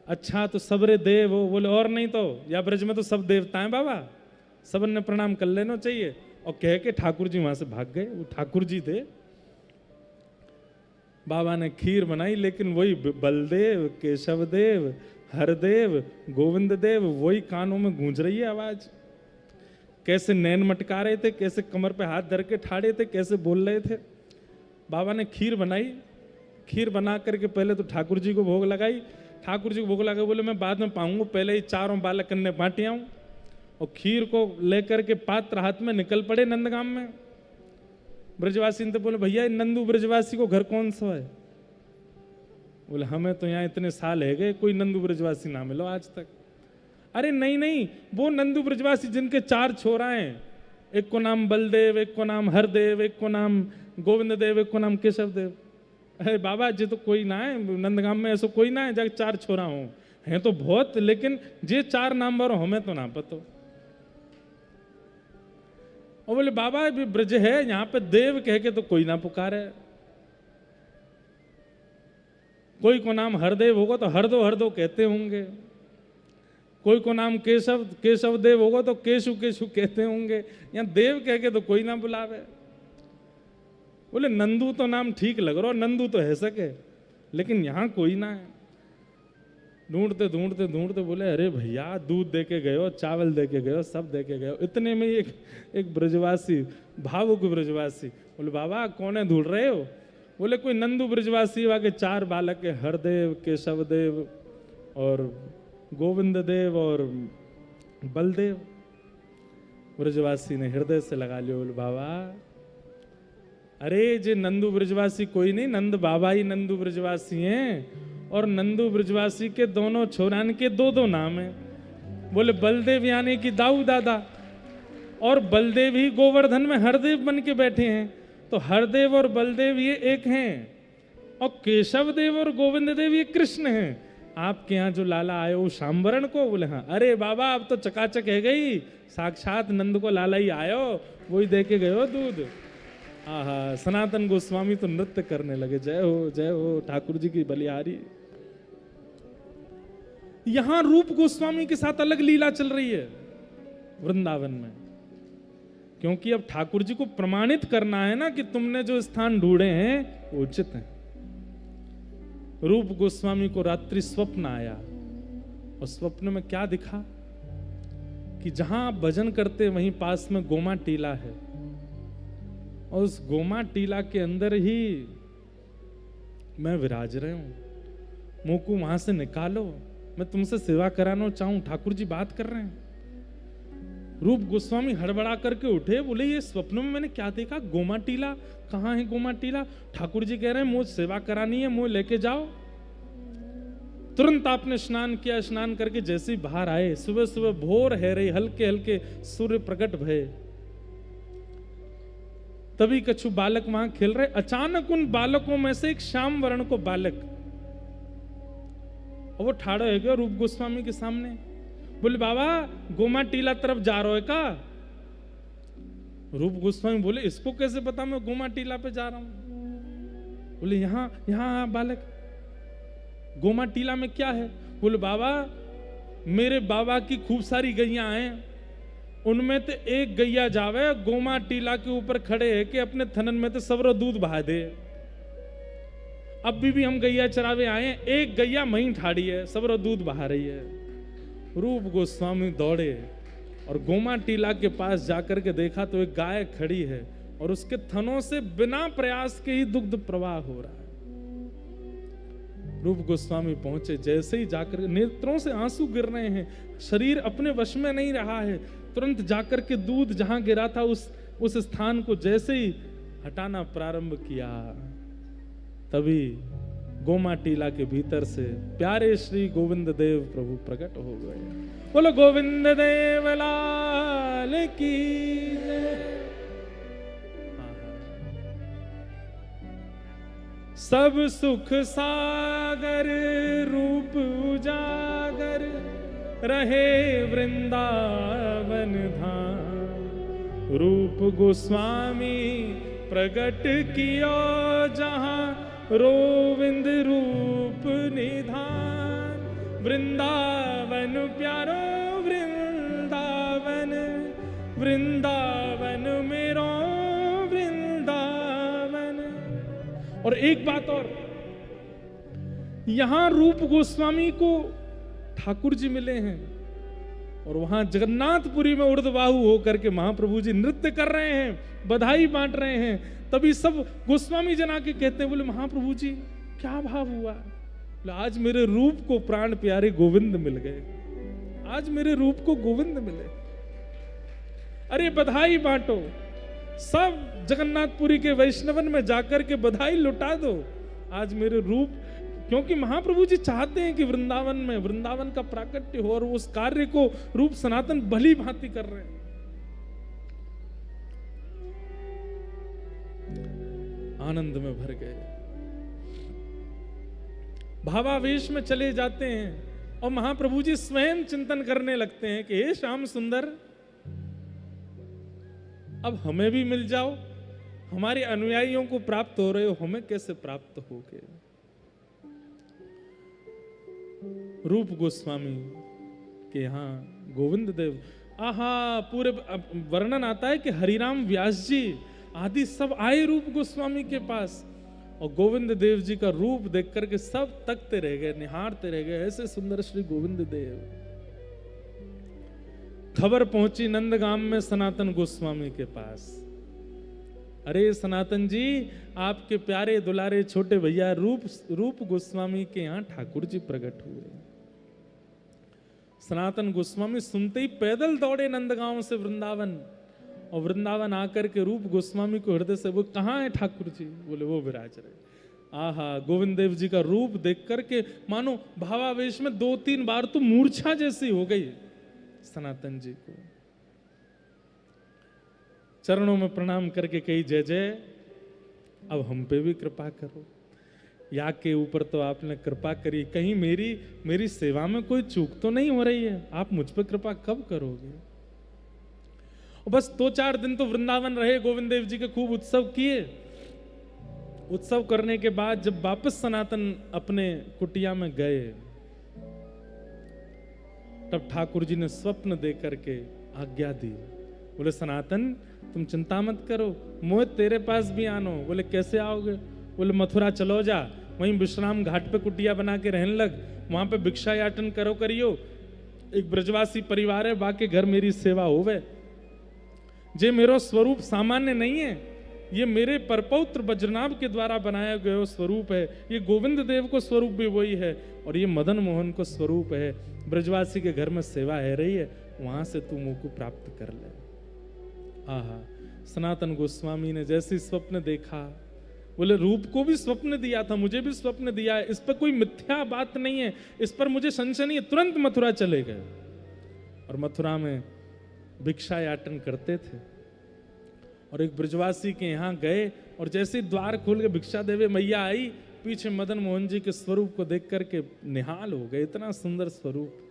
अच्छा तो सबरे देव हो? बोले और नहीं तो, या ब्रज में तो सब देवता हैं बाबा, सबन ने प्रणाम कर लेना चाहिए। और कह के ठाकुर जी वहां से भाग गए। वो ठाकुर जी थे, बाबा ने खीर बनाई, लेकिन वही बलदेव, केशव देव, हरदेव, गोविंद देव वही कानों में गूंज रही है आवाज। कैसे नैन मटका रहे थे, कैसे कमर पे हाथ धर के ठाड़े थे, कैसे बोल रहे थे। बाबा ने खीर बनाई, खीर बना करके पहले तो ठाकुर जी को भोग लगाई, ठाकुर जी को भोग लगा, बोले मैं बाद में पाऊंगा, पहले ही चारों बालक कन्ने बांटी आऊं। और खीर को लेकर के पात्र हाथ में निकल पड़े नंदगाम में। ब्रजवासी ने तो बोले भैया नंदू ब्रजवासी को घर कौन सा है? बोले हमें तो यहाँ इतने साल है गए कोई नंदू ब्रजवासी ना मिलो आज तक। अरे नहीं नहीं, वो नंदू ब्रजवासी जिनके 4 छोरा हैं, एक को नाम बलदेव, एक को नाम हरदेव, एक को नाम गोविंद देव, एक को नाम केशव देव। अरे बाबा जी तो कोई ना है नंदगाम में, ऐसा कोई ना है जब 4 छोरा हो, हैं तो बहुत, लेकिन जे 4 नाम बारो हमें तो ना पतो। और बोले बाबा भी ब्रज है, यहाँ पे देव कह के तो कोई ना पुकारे। कोई को नाम हरदेव होगा तो हरदो हरदो कहते होंगे, कोई को नाम केशव केशव देव होगा तो केशु केशु कहते होंगे, यहाँ देव कह के तो कोई ना बुलावे। बोले नंदू तो नाम ठीक लग रहा, नंदू तो है सके, लेकिन यहाँ कोई ना है। ढूंढते ढूंढते ढूंढते बोले अरे भैया दूध दे के गए हो, चावल दे के गए हो, सब दे के गए हो। इतने में एक ब्रजवासी, भावुक ब्रजवासी, बोले बाबा कौन है ढूंढ रहे हो? बोले कोई नंदू ब्रजवासी वाके 4 बालक है, हरदेव, केशव देव और गोविंद देव और बलदेव। ब्रजवासी ने हृदय से लगा लिया, बोले बाबा अरे जे नंदू ब्रजवासी कोई नहीं, नंद बाबा ही नंदू ब्रजवासी हैं। और नंदू ब्रजवासी के दोनों छोरान के 2-2 नाम हैं। बोले बलदेव यानी कि दाऊ दादा, और बलदेव ही गोवर्धन में हरदेव बन के बैठे हैं, तो हरदेव और बलदेव ये एक हैं, और केशव देव और गोविंद देव ये कृष्ण हैं। आपके यहाँ जो लाला आए वो शाम्बरण को? बोले हाँ। अरे बाबा अब तो चकाचक है गई, साक्षात नंद को लाला ही आयो, वही दे के गयो दूध। आहा, सनातन गोस्वामी तो नृत्य करने लगे, जय हो ठाकुर जी की बलिहारी। यहां रूप गोस्वामी के साथ अलग लीला चल रही है वृंदावन में, क्योंकि अब ठाकुर जी को प्रमाणित करना है ना कि तुमने जो स्थान ढूंढे हैं वो उचित है। रूप गोस्वामी को रात्रि स्वप्न आया, और स्वप्न में क्या दिखा कि जहां आप भजन करते वहीं पास में गोमा टीला है, और उस गोमा टीला के अंदर ही मैं विराज रहे हूं, मुंह को वहां से निकालो, मैं तुमसे सेवा कराना चाहूं। ठाकुर जी बात कर रहे हैं। रूप गोस्वामी हड़बड़ा करके उठे, बोले ये स्वप्न में मैंने क्या देखा? गोमा टीला? कहां है गोमा टीला? ठाकुर जी कह रहे हैं मुझे सेवा करानी है, मुझे लेके जाओ। तुरंत आपने स्नान किया, स्नान करके जैसे ही बाहर आए, सुबह सुबह भोर है रही, हल्के हल्के सूर्य प्रकट भये, तभी कछु बालक वहां खेल रहे। अचानक उन बालकों में से एक श्याम वर्ण को बालक, और वो ठाड़ा है गया रूप गोस्वामी के सामने। बोले बाबा गोमा टीला तरफ जा रहे हो का? रूप गोस्वामी बोले इसको कैसे पता मैं गोमा टीला पे जा रहा हूं? बोले यहाँ बालक, गोमा टीला में क्या है? बोले बाबा मेरे बाबा की खूब सारी गैया हैं, उनमें तो एक गैया जावे गोमा टीला के ऊपर खड़े है कि अपने थनन में तो सबरो दूध बहा दे। अभी भी हम गैया चरावे आए हैं, एक गैया महीं ठाड़ी है, सबरो दूध बहा रही है। रूप गोस्वामी दौड़े और गोमा टीला के पास जाकर के देखा तो एक गाय खड़ी है, और उसके थनों से बिना प्रयास के ही दुग्ध प्रवाह हो रहा है। रूप गोस्वामी पहुंचे, जैसे ही जाकर नेत्रों से आंसू गिर रहे हैं, शरीर अपने वश में नहीं रहा है, तुरंत जाकर के दूध जहां गिरा था उस स्थान को जैसे ही हटाना प्रारंभ किया, तभी गोमा टीला के भीतर से प्यारे श्री गोविंद देव प्रभु प्रकट हो गए। बोलो गोविंद देव लाल की जय। सब सुख सागर रूप उजागर रहे वृंदावन धाम। रूप गोस्वामी प्रकट कियो जहां रोविंद रूप निधान। वृंदावन प्यारो वृंदावन, वृंदावन मेरो वृंदावन। और एक बात और, यहां रूप गोस्वामी को ठाकुर जी मिले हैं, और वहां जगन्नाथपुरी में उर्दबाहु होकर के महाप्रभु जी नृत्य कर रहे हैं, बधाई बांट रहे हैं। तभी सब गोस्वामी जन आके कहते हैं, बोले महाप्रभु जी क्या भाव हुआ? बोले आज मेरे रूप को प्राण प्यारे गोविंद मिल गए, आज मेरे रूप को गोविंद मिले। अरे बधाई बांटो, सब जगन्नाथपुरी के वैष्णवन में जाकर के बधाई लुटा दो, आज मेरे रूप, क्योंकि महाप्रभु जी चाहते हैं कि वृंदावन में वृंदावन का प्राकट्य हो और उस कार्य को रूप सनातन भली भांति कर रहे हैं। आनंद में भर गए, भावावेश में चले जाते हैं और महाप्रभु जी स्वयं चिंतन करने लगते हैं कि हे श्याम सुंदर, अब हमें भी मिल जाओ, हमारे अनुयायियों को प्राप्त हो रहे हो, हमें कैसे प्राप्त होगे? रूप गोस्वामी के यहाँ गोविंद देव, आहा, पूरे वर्णन आता है कि हरिराम व्यास जी आदि सब आए रूप गोस्वामी के पास और गोविंद देव जी का रूप देख करके सब तकते रह गए, निहारते रह गए, ऐसे सुंदर श्री गोविंद देव। खबर पहुंची नंदगाम में सनातन गोस्वामी के पास, अरे सनातन जी आपके प्यारे दुलारे छोटे भैया रूप गोस्वामी के यहाँ ठाकुर जी प्रकट हुए। सनातन गोस्वामी सुनते ही पैदल दौड़े नंदगांव से वृंदावन, और वृंदावन आकर के रूप गोस्वामी को हृदय से, वो कहाँ है ठाकुर जी? बोले वो विराज रहे। आहा, गोविंद देव जी का रूप देख करके मानो भावावेश में 2-3 बार तो मूर्छा जैसी हो गई सनातन जी को। चरणों में प्रणाम करके कही जय जय, अब हम पे भी कृपा करो, या के ऊपर तो आपने कृपा करी, कहीं मेरी सेवा में कोई चूक तो नहीं हो रही है, आप मुझ पे कृपा कब करोगे? और बस 2-4 दिन तो वृंदावन रहे, गोविंद देव जी के खूब उत्सव किए। उत्सव करने के बाद जब वापस सनातन अपने कुटिया में गए, तब ठाकुर जी ने स्वप्न दे करके आज्ञा दी, बोले सनातन तुम चिंता मत करो, मोह तेरे पास भी आनो। बोले कैसे आओगे? बोले मथुरा चलो जा, वहीं विश्राम घाट पे कुटिया बना के रहने लग, वहां पे भिक्षा याटन करियो, एक ब्रजवासी परिवार है, बाकी घर मेरी सेवा होवे। जे मेरो स्वरूप सामान्य नहीं है, ये मेरे परपौत्र बज्रनाभ के द्वारा बनाया गया स्वरूप है, ये गोविंद देव को स्वरूप भी वही है और ये मदन मोहन को स्वरूप है। ब्रजवासी के घर में सेवा है रही है, वहां से तू मुझ को प्राप्त कर ले। आहा, सनातन गोस्वामी ने जैसे स्वप्न देखा, बोले रूप को भी स्वप्न दिया था, मुझे भी स्वप्न दिया है, इस पर कोई मिथ्या बात नहीं है, इस पर मुझे संशय नहीं है। तुरंत मथुरा चले गए और मथुरा में भिक्षा याटन करते थे और एक ब्रजवासी के यहाँ गए और जैसे द्वार खोल के भिक्षा देवे मैया आई, पीछे मदन मोहन जी के स्वरूप को देख करके निहाल हो गए, इतना सुंदर स्वरूप।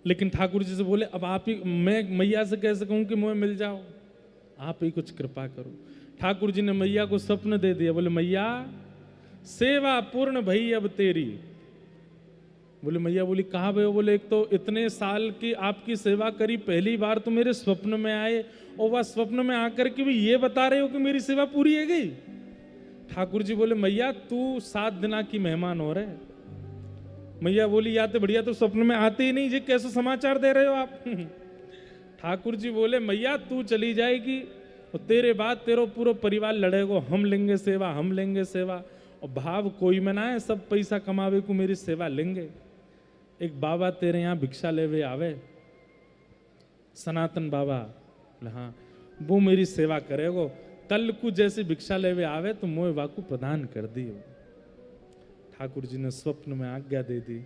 लेकिन ठाकुर जी से बोले अब आप ही, मैं मैया से कैसे कहूं कि मुझे मिल जाओ, आप ही कुछ कृपा करो। ठाकुर जी ने मैया को स्वप्न दे दिया, बोले मैया सेवा पूर्ण भई अब तेरी। बोले मैया बोली कहाँ भई? बोले एक तो इतने साल की आपकी सेवा करी, पहली बार तो मेरे स्वप्न में आए और वह स्वप्न में आकर के भी ये बता रहे हो कि मेरी सेवा पूरी है गई। ठाकुर जी बोले मैया तू 7 दिना की मेहमान हो रहे। मैया बोली या तो बढ़िया, तो स्वप्न में आते ही नहीं, ये कैसे समाचार दे रहे हो आप? ठाकुर जी बोले मैया तू चली जाएगी और तेरे बाद तेरो पूरा परिवार लड़ेगो, हम लेंगे सेवा, हम लेंगे सेवा। और भाव कोई में ना है, सब पैसा कमावे को मेरी सेवा लेंगे। एक बाबा तेरे यहाँ भिक्षा लेवे आवे, सनातन बाबा, हाँ वो मेरी सेवा करेगो, कल को जैसे भिक्षा लेवे आवे तो मोह वाकू प्रदान कर दियो। ठाकुर जी ने स्वप्न में आज्ञा दे दी।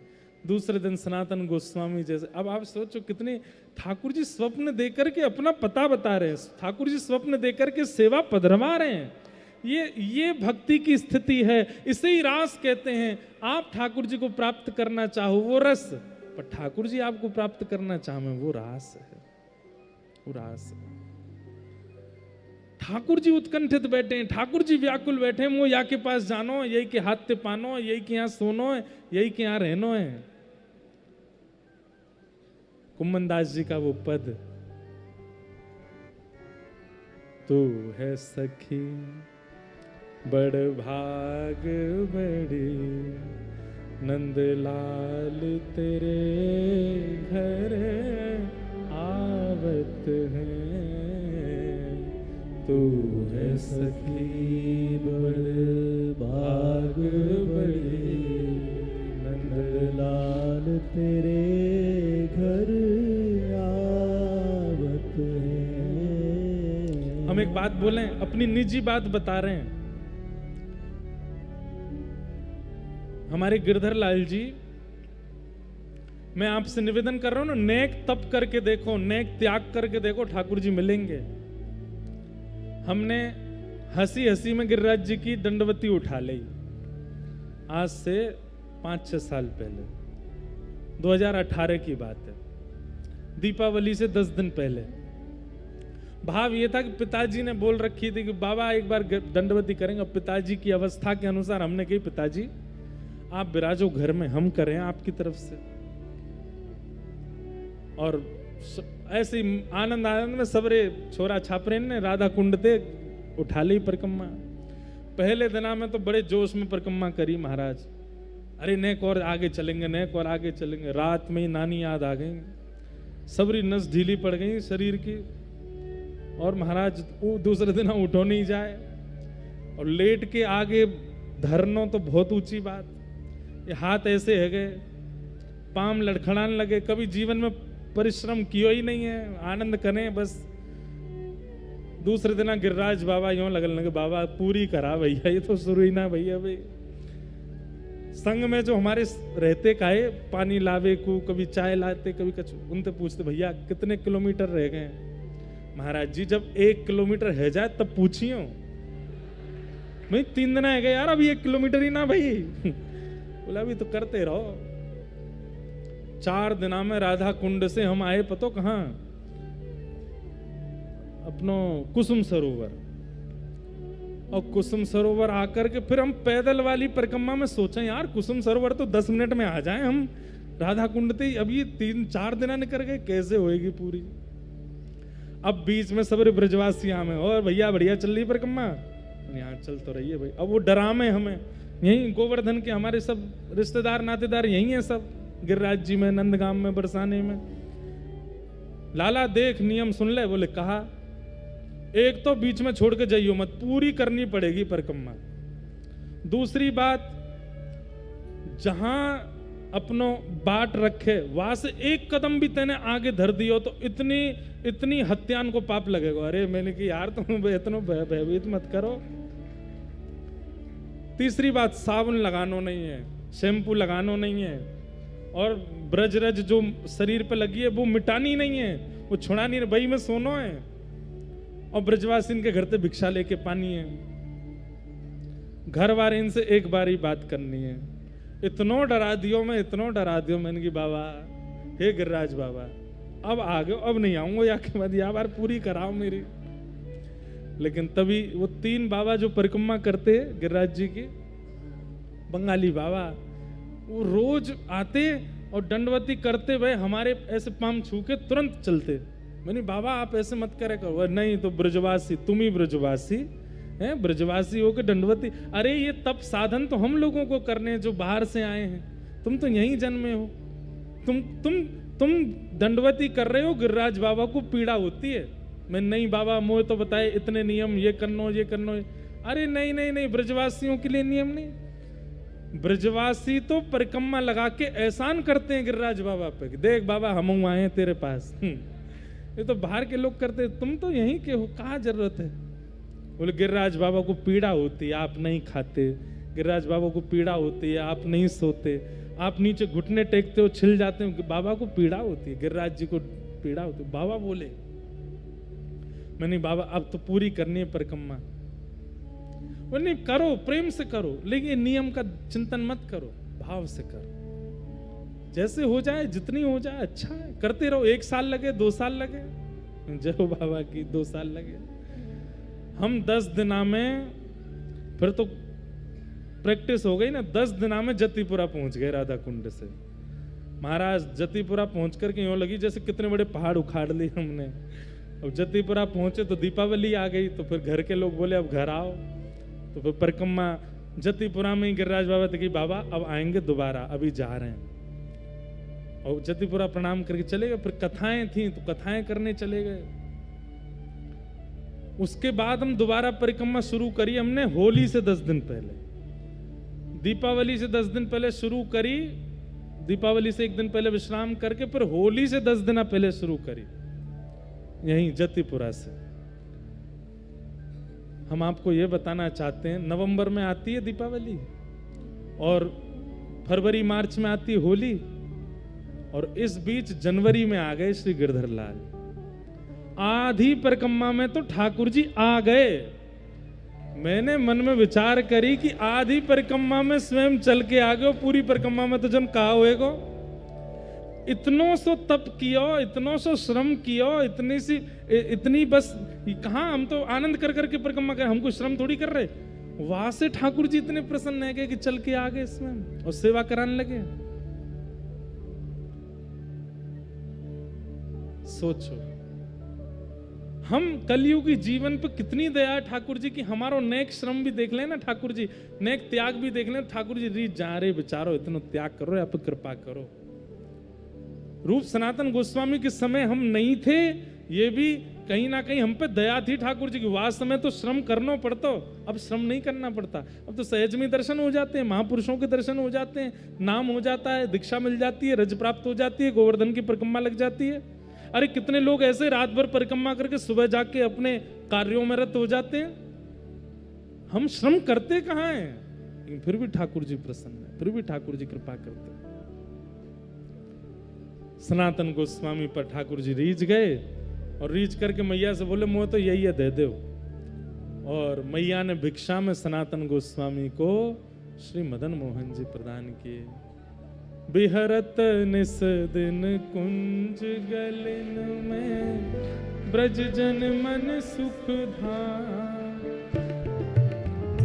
दूसरे दिन सनातन गोस्वामी जैसे, अब आप सोचो कितने ठाकुर जी स्वप्न देकर के अपना पता बता रहे हैं, ठाकुर जी स्वप्न देकर के सेवा पधरवा रहे हैं। ये भक्ति की स्थिति है, इसे ही रास कहते हैं। आप ठाकुर जी को प्राप्त करना चाहो वो रस, पर ठाकुर जी आपको प्राप्त करना चाहे वो रास है, वो रास है। ठाकुर जी उत्कंठित बैठे हैं, ठाकुर जी व्याकुल बैठे हैं, वो या के पास जानो, यही के हाथ ते पानो, यही के यहाँ सोनो है, यही के यहाँ रहनो है। कुम्मनदास जी का वो पद, तू है सखी बड़ भाग बड़ी नंदलाल तेरे घर आवत हैं। तू है सखी बड़ भाग बड़ी नंदलाल तेरे घर आवत हैं। हम एक बात बोलें, अपनी निजी बात बता रहे हैं। हमारे गिरधर लाल जी, मैं आपसे निवेदन कर रहा हूं ना, नेक तप करके देखो, नेक त्याग करके देखो, ठाकुर जी मिलेंगे। हमने हंसी हंसी में गिरिराज जी की दंडवती उठा ली आज से 5-6 साल पहले, 2018 की बात है, दीपावली से 10 दिन पहले। भाव ये था कि पिताजी ने बोल रखी थी कि बाबा एक बार दंडवती करेंगे। पिताजी की अवस्था के अनुसार हमने कही पिताजी आप विराजो घर में, हम करें आपकी तरफ से। और ऐसे आनंद आनंद में सबरे छोरा छापरे ने राधा कुंड ते उठा ली परिक्रमा। पहले दिना में तो बड़े जोश में परिक्रमा करी महाराज, अरे नेक और आगे चलेंगे, नेक और आगे चलेंगे। रात में ही नानी याद आ गई, सबरी नस ढीली पड़ गई शरीर की, और महाराज दूसरे दिन उठो नहीं जाए, और लेट के आगे धरनो तो बहुत ऊंची बात। ये हाथ ऐसे है गए, पाम लड़खड़ाने लगे। कभी जीवन में परिश्रम कियो ही नहीं है, आनंद करें बस। दूसरे दिन गिरिराज बाबा यूं लगने लगे, बाबा पूरी करा भैया, ये तो शुरू ही ना भैया। भाई संग में जो हमारे रहते काहे, पानी लावे को, कभी चाय लाते, कभी कुछ, उनसे पूछते भैया कितने किलोमीटर रह गए। महाराज जी जब 1 किलोमीटर है जाए तब पूछियो भाई, 3 दिन है गए यार, अभी 1 किलोमीटर ही ना भाई। बोला अभी तो करते रहो। 4 दिना में राधा कुंड से हम आए पतो कहां, अपनो कुसुम सरोवर। और कुसुम सरोवर आकर के फिर हम पैदल वाली परिक्रमा में सोचे यार कुसुम सरोवर तो 10 मिनट में आ जाए हम, राधा कुंड थे अब ये 3-4 दिना निकल गए, कैसे होएगी पूरी। अब बीच में सबरे ब्रजवासी में, और भैया बढ़िया चल रही परिक्रमा, यहाँ चल तो रही है भाई। अब वो डरामे हमें, यही गोवर्धन के हमारे सब रिश्तेदार नातेदार यही है सब, गिरिराज जी में, नंदगाम में, बरसाने में। लाला देख नियम सुन ले, बोले कहा एक तो बीच में छोड़ के जाइयो मत, पूरी करनी पड़ेगी परिक्रमा। दूसरी बात, जहां अपनो बाट रखे वहां से 1 कदम भी तेने आगे धर दियो तो इतनी हत्यान को पाप लगेगा। अरे मैंने कि यार तुम इतना भयभीत मत करो। तीसरी बात, साबुन लगानो नहीं है, शैम्पू लगानो नहीं है, और ब्रजरज जो शरीर पे लगी है वो मिटानी नहीं है, वो छुड़ानी है, वही में सोनो है। और ब्रजवासिन के घर से भिक्षा लेके पानी है। घर वाले इनसे एक बार ही बात करनी है। इतनो डरा दियो मैं, इतनो डरा दियो मैंने कि बाबा हे गिरिराज बाबा अब आ गए, अब नहीं आऊंगा, या के बाद यार पूरी कराओ मेरी। लेकिन तभी वो 3 बाबा जो परिक्रमा करते हैं गिरिराज जी की, बंगाली बाबा, वो रोज आते और दंडवती करते हुए हमारे ऐसे पाम छू के तुरंत चलते। मैंने बाबा आप ऐसे मत करे करो। नहीं तो ब्रजवासी, तुम ही ब्रजवासी हैं, ब्रजवासी हो के दंडवती। अरे ये तप साधन तो हम लोगों को करने हैं जो बाहर से आए हैं, तुम तो यहीं जन्मे हो। तुम दंडवती कर रहे हो, गिरिराज बाबा को पीड़ा होती है। मैं नहीं बाबा मोह तो बताए इतने नियम, ये करनो ये करनो। अरे नहीं नहीं नहीं, ब्रजवासियों के लिए नियम नहीं। ब्रजवासी तो परिक्रमा लगा के एहसान करते हैं गिरिराज बाबा पे, देख बाबा हम आए हैं तेरे पास। ये तो बाहर के लोग करते, तुम तो यहीं के हो, कहाँ जरूरत है। बोले गिरिराज बाबा को पीड़ा होती है, आप नहीं खाते, गिरिराज बाबा को पीड़ा होती है, आप नहीं सोते, आप नीचे घुटने टेकते हो छिल जाते हो, बाबा को पीड़ा होती है, गिरिराज जी को पीड़ा होती है। बाबा बोले मैंने बाबा अब तो पूरी करनी है परिक्रमा। वो नहीं करो, प्रेम से करो, लेकिन नियम का चिंतन मत करो, भाव से करो। जैसे हो जाए, जितनी हो जाए अच्छा है, करते रहो। 1 साल लगे, 2 साल लगे, जय हो बाबा की, 2 साल लगे। हम 10 दिना में, फिर तो प्रैक्टिस हो गई ना, 10 दिना में जतीपुरा पहुंच गए राधा कुंड से। महाराज जतीपुरा पहुंच करके यूं लगी जैसे कितने बड़े पहाड़ उखाड़ लिए हमने। अब जतीपुरा पहुंचे तो दीपावली आ गई, तो फिर घर के लोग बोले अब घर आओ। तो फिर परिक्रमा जतिपुरा में ही गिरिराज बाबा थे कि बाबा अब आएंगे दोबारा, अभी जा रहे हैं। और जतिपुरा प्रणाम करके चले गए। फिर कथाएं थी तो कथाएं करने चले गए। उसके बाद हम दोबारा परिक्रमा शुरू करी हमने होली से 10 दिन पहले, दीपावली से 10 दिन पहले शुरू करी। दीपावली से 1 दिन पहले विश्राम करके फिर होली से 10 दिन पहले शुरू करी यहीं जतिपुरा से। हम आपको यह बताना चाहते हैं, नवंबर में आती है दीपावली और फरवरी मार्च में आती है होली, और इस बीच जनवरी में आ गए श्री गिरधर लाल। आधी परिक्रमा में तो ठाकुर जी आ गए। मैंने मन में विचार करी कि आधी परिक्रमा में स्वयं चल के आ गए, पूरी परिक्रमा में तो जन कहा होएगो। इतनों सो तप कियो, इतनों सो श्रम कियो, इतनी बस कहाँ, हम तो आनंद कर करके परिक्रमा कर, हमको श्रम थोड़ी कर रहे। वहां से ठाकुर जी इतने प्रसन्न है कि चल के आ गए स्वयं और सेवा कराने लगे। सोचो हम कलयुगी जीवन पे कितनी दया है ठाकुर जी की। हमारो नेक श्रम भी देख लेना ठाकुर जी, नेक त्याग भी देख लेना ठाकुर जी। रीत जा रहे बेचारो, इतना त्याग करो, या पे कृपा करो। रूप सनातन गोस्वामी के समय हम नहीं थे, ये भी कहीं ना कहीं हम पे दया थी ठाकुर जी की। वह समय तो श्रम करना पड़ता, अब श्रम नहीं करना पड़ता। अब तो सहज में दर्शन हो जाते हैं, महापुरुषों के दर्शन हो जाते हैं, नाम हो जाता है, दीक्षा मिल जाती है, रज प्राप्त हो जाती है, गोवर्धन की परिक्रमा लग जाती है। अरे कितने लोग ऐसे रात भर परिक्रमा करके सुबह जाके अपने कार्यों में रत हो जाते हैं। हम श्रम करते कहाँ हैं, लेकिन फिर भी ठाकुर जी प्रसन्न है, फिर भी ठाकुर जी कृपा करते हैं। सनातन गोस्वामी पर ठाकुर जी रीझ गए और रीझ करके मैया से बोले मुझे तो यही है, दे दो। और मैया ने भिक्षा में सनातन गोस्वामी को श्री मदन मोहन जी प्रदान किए। बिहरत निस दिन कुंज गलिन में, ब्रज जन मन सुख धाम।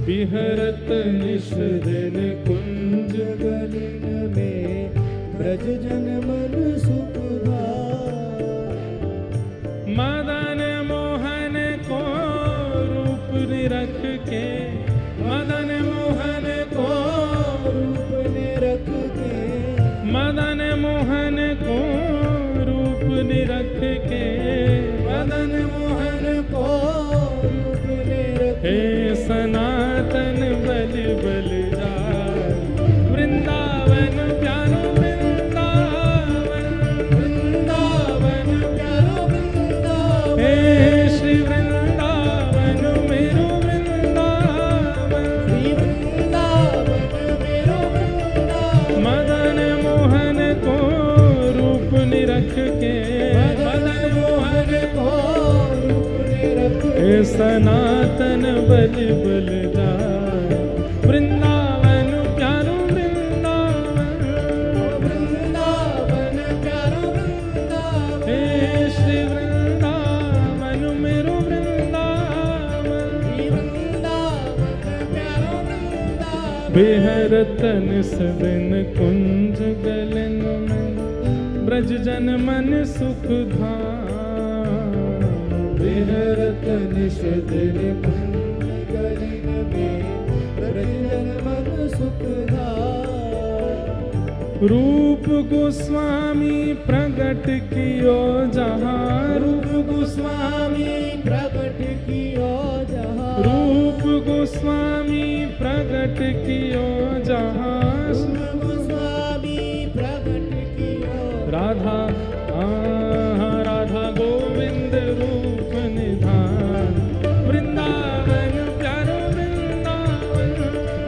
बिहरत निस दिन कुंज गलिन में, ब्रज जन मन सुख धाम। मदन मोहन को रूप निरख के, मदन मोहन को रूप निरख के, मदन मोहन को रूप निरख के, मदन मोहन को रूप निरख। हे सनातन बल बल जाए, वृंदावन प्यारो वृंदावन, वृंदावन प्यारो वृंदावन। हे श्री वृंदावन मेरो वृंदावन, श्री वृंदावन मेरो वृंदावन। मदन मोहन को रूप निरख के, मदन मोहन को रूप निरख। हे सनातन बल बल जाए, वृंदावन प्यारो वृंदावन, वृंदावन प्यारो वृंदावन। हे श्री वृंदावन मेरो वृंदावन। श्री वृंदावन प्यारो वृंदावन। बेहरत निस दिन कुंज गलन में, ब्रज जन मन सुख धाम। बिहरत निस दिन कुंज गलिन में, ब्रज जन मन सुख धाम। रूप गोस्वामी प्रगट कियो जहाँ, रूप गोस्वामी प्रगट कियो जहाँ। रूप गोस्वामी प्रगट कियो जहाँ। रूप गोस्वामी प्रगट कियो। राधा राधा गोविंद रूप निधान, वृंदावन प्यारो वृंदावन।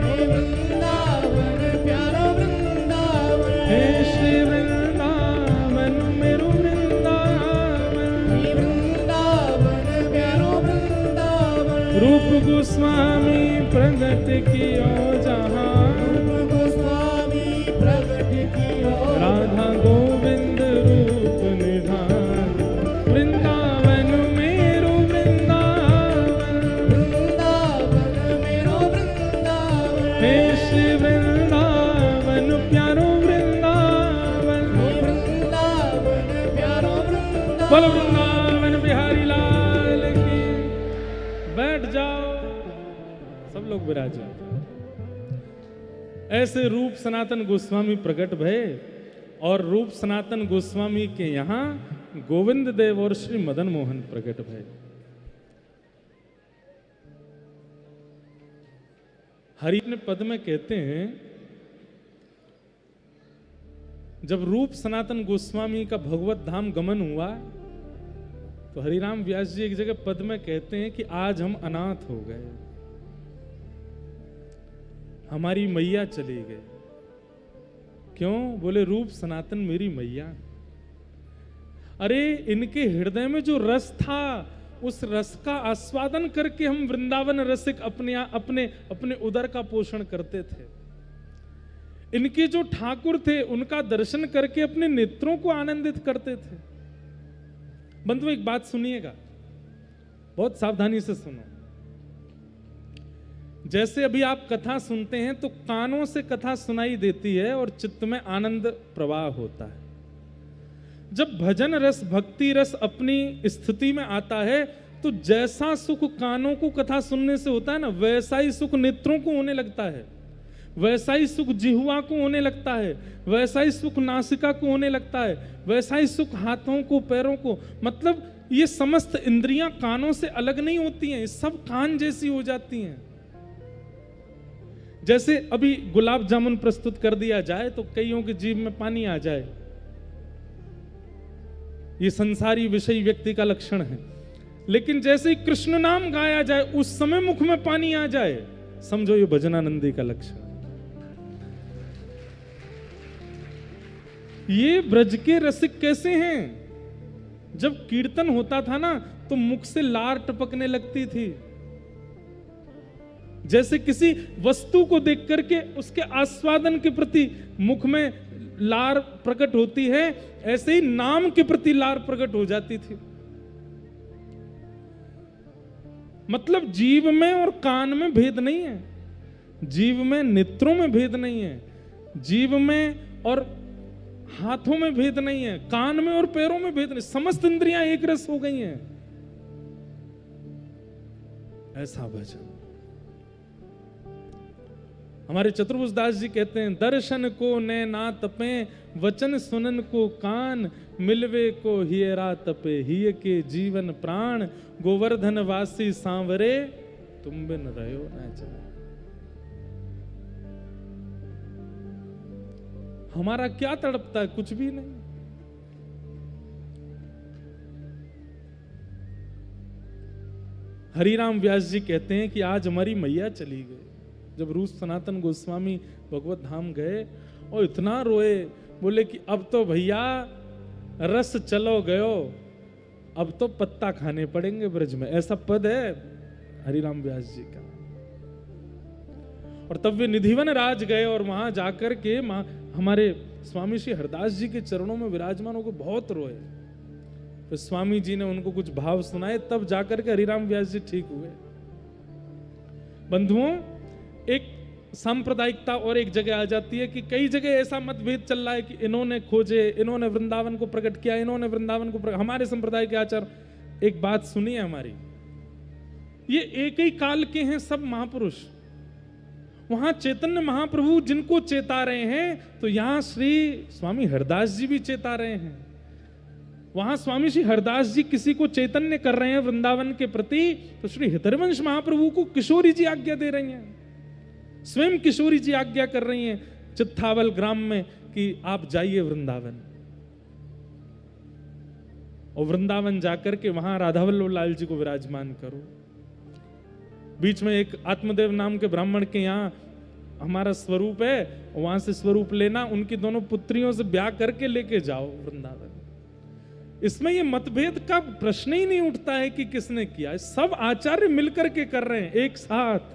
हे वृंदावन प्यारो वृंदावन। हे श्री वृंदावन मेरो वृंदावन। श्री वृंदावन प्यारो वृंदावन। रूप गोस्वामी प्रगट कियो जहाँ, रूप गोस्वामी प्रगट कियो। राधा गोविंद रूप निधान, वृंदावन मेरो वृंदावन। वृंदावन मेरो वृंदावन। हे श्री वृंदावन प्यारो वृंदावन। हे वृंदावन प्यारो वृंदावन। बोलो वृंदावन बिहारी लाल की। बैठ जाओ, सब लोग विराजमान। ऐसे रूप सनातन गोस्वामी प्रकट भये और रूप सनातन गोस्वामी के यहाँ गोविंद देव और श्री मदन मोहन प्रकट भये। हरि ने पद में कहते हैं, जब रूप सनातन गोस्वामी का भगवत धाम गमन हुआ तो हरिराम व्यास जी एक जगह पद में कहते हैं कि आज हम अनाथ हो गए, हमारी मैया चली गई। क्यों? बोले रूप सनातन मेरी मैया। अरे इनके हृदय में जो रस था, उस रस का आस्वादन करके हम वृंदावन रसिक अपने उदर का पोषण करते थे। इनके जो ठाकुर थे उनका दर्शन करके अपने नेत्रों को आनंदित करते थे। बंधुओं एक बात सुनिएगा, बहुत सावधानी से सुनो। जैसे अभी आप कथा सुनते हैं तो कानों से कथा सुनाई देती है और चित्त में आनंद प्रवाह होता है। जब भजन रस भक्ति रस अपनी स्थिति में आता है तो जैसा सुख कानों को कथा सुनने से होता है ना, वैसा ही सुख नेत्रों को होने लगता है, वैसा ही सुख जिह्वा को होने लगता है, वैसा ही सुख नासिका को होने लगता है, वैसा ही सुख हाथों को पैरों को। मतलब ये समस्त इंद्रियां कानों से अलग नहीं होती हैं, सब कान जैसी हो जाती हैं। जैसे अभी गुलाब जामुन प्रस्तुत कर दिया जाए तो कईयों की जीभ में पानी आ जाए, ये संसारी विषयी व्यक्ति का लक्षण है। लेकिन जैसे ही कृष्ण नाम गाया जाए उस समय मुख में पानी आ जाए, समझो ये भजनानंदी का लक्षण। ये ब्रज के रसिक कैसे हैं? जब कीर्तन होता था ना तो मुख से लार टपकने लगती थी। जैसे किसी वस्तु को देख करके उसके आस्वादन के प्रति मुख में लार प्रकट होती है, ऐसे ही नाम के प्रति लार प्रकट हो जाती थी। मतलब जीव में और कान में भेद नहीं है, जीव में नेत्रों में भेद नहीं है, जीव में और हाथों में भेद नहीं है, कान में और पैरों में भेद नहीं, समस्त इंद्रियां एक रस हो गई हैं। ऐसा भजन। हमारे चतुर्भुज दास जी कहते हैं, दर्शन को नैना तपे वचन सुनन को कान, मिलवे को हियरा तपे हिय के जीवन प्राण, गोवर्धन वासी सांवरे तुम बिन रहो न चले। हमारा क्या तड़पता है? कुछ भी नहीं। हरिराम व्यास जी कहते हैं कि आज हमारी मैया चली गई। जब रूप सनातन गोस्वामी भगवत धाम गए और इतना रोए, बोले कि अब तो भैया रस चलो गयो, अब तो पत्ता खाने पड़ेंगे ब्रज में। ऐसा पद है हरिराम व्यास जी का। और तब वे निधिवन राज गए और वहां जाकर के हमारे स्वामी श्री हरदास जी के चरणों में विराजमान होकर बहुत रोए। फिर स्वामी जी ने उनको कुछ भाव सुनाए, तब जाकर के हरिराम व्यास जी ठीक हुए। बंधुओं, एक सांप्रदायिकता और एक जगह आ जाती है कि कई जगह ऐसा मतभेद चल रहा है कि इन्होंने खोजे, इन्होंने वृंदावन को प्रकट किया, इन्होंने वृंदावन को प्रकट। हमारे संप्रदाय के आचार, एक बात सुनिए हमारी, ये एक ही काल के हैं सब महापुरुष। वहां चैतन्य महाप्रभु जिनको चेता रहे हैं तो यहां श्री स्वामी हरदास जी भी चेता रहे हैं। वहां स्वामी श्री हरदास जी किसी को चैतन्य कर रहे हैं वृंदावन के प्रति, तो श्री हितरवंश महाप्रभु को किशोरी जी आज्ञा दे रही हैं। स्वयं किशोरी जी आज्ञा कर रही हैं चित्थावल ग्राम में कि आप जाइए वृंदावन। और वृंदावन जाकर के वहां राधावल्लभ लाल जी को विराजमान करो। बीच में एक आत्मदेव नाम के ब्राह्मण के यहाँ हमारा स्वरूप है, वहां से स्वरूप लेना, उनकी दोनों पुत्रियों से ब्याह करके लेके जाओ वृंदावन। इसमें ये मतभेद का प्रश्न ही नहीं उठता है कि किसने किया, सब आचार्य मिलकर के कर रहे हैं एक साथ।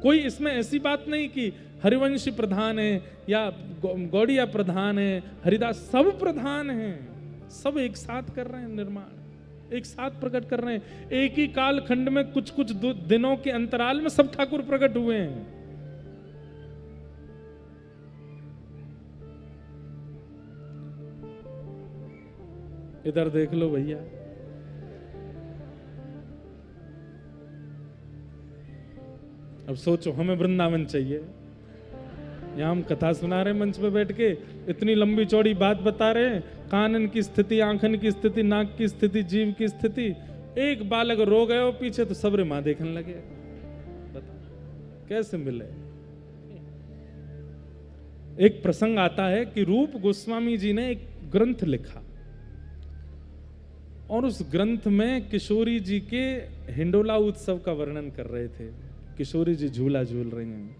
कोई इसमें ऐसी बात नहीं कि हरिवंशी प्रधान है या गौड़िया प्रधान है, हरिदास, सब प्रधान हैं, सब एक साथ कर रहे हैं निर्माण, एक साथ प्रकट कर रहे हैं। एक ही काल खंड में कुछ कुछ दिनों के अंतराल में सब ठाकुर प्रकट हुए हैं। इधर देख लो भैया, अब सोचो हमें वृंदावन चाहिए, यहाँ हम कथा सुना रहे मंच पे बैठ के, इतनी लंबी चौड़ी बात बता रहे हैं, कानन की स्थिति, आंखन की स्थिति, नाक की स्थिति, जीव की स्थिति, एक बालक रो गए हो पीछे तो सबरे माँ देखने लगे। बता कैसे मिले। एक प्रसंग आता है कि रूप गोस्वामी जी ने एक ग्रंथ लिखा और उस ग्रंथ में किशोरी जी के हिंडोला उत्सव का वर्णन कर रहे थे। किशोरी जी झूला झूल रही हैं,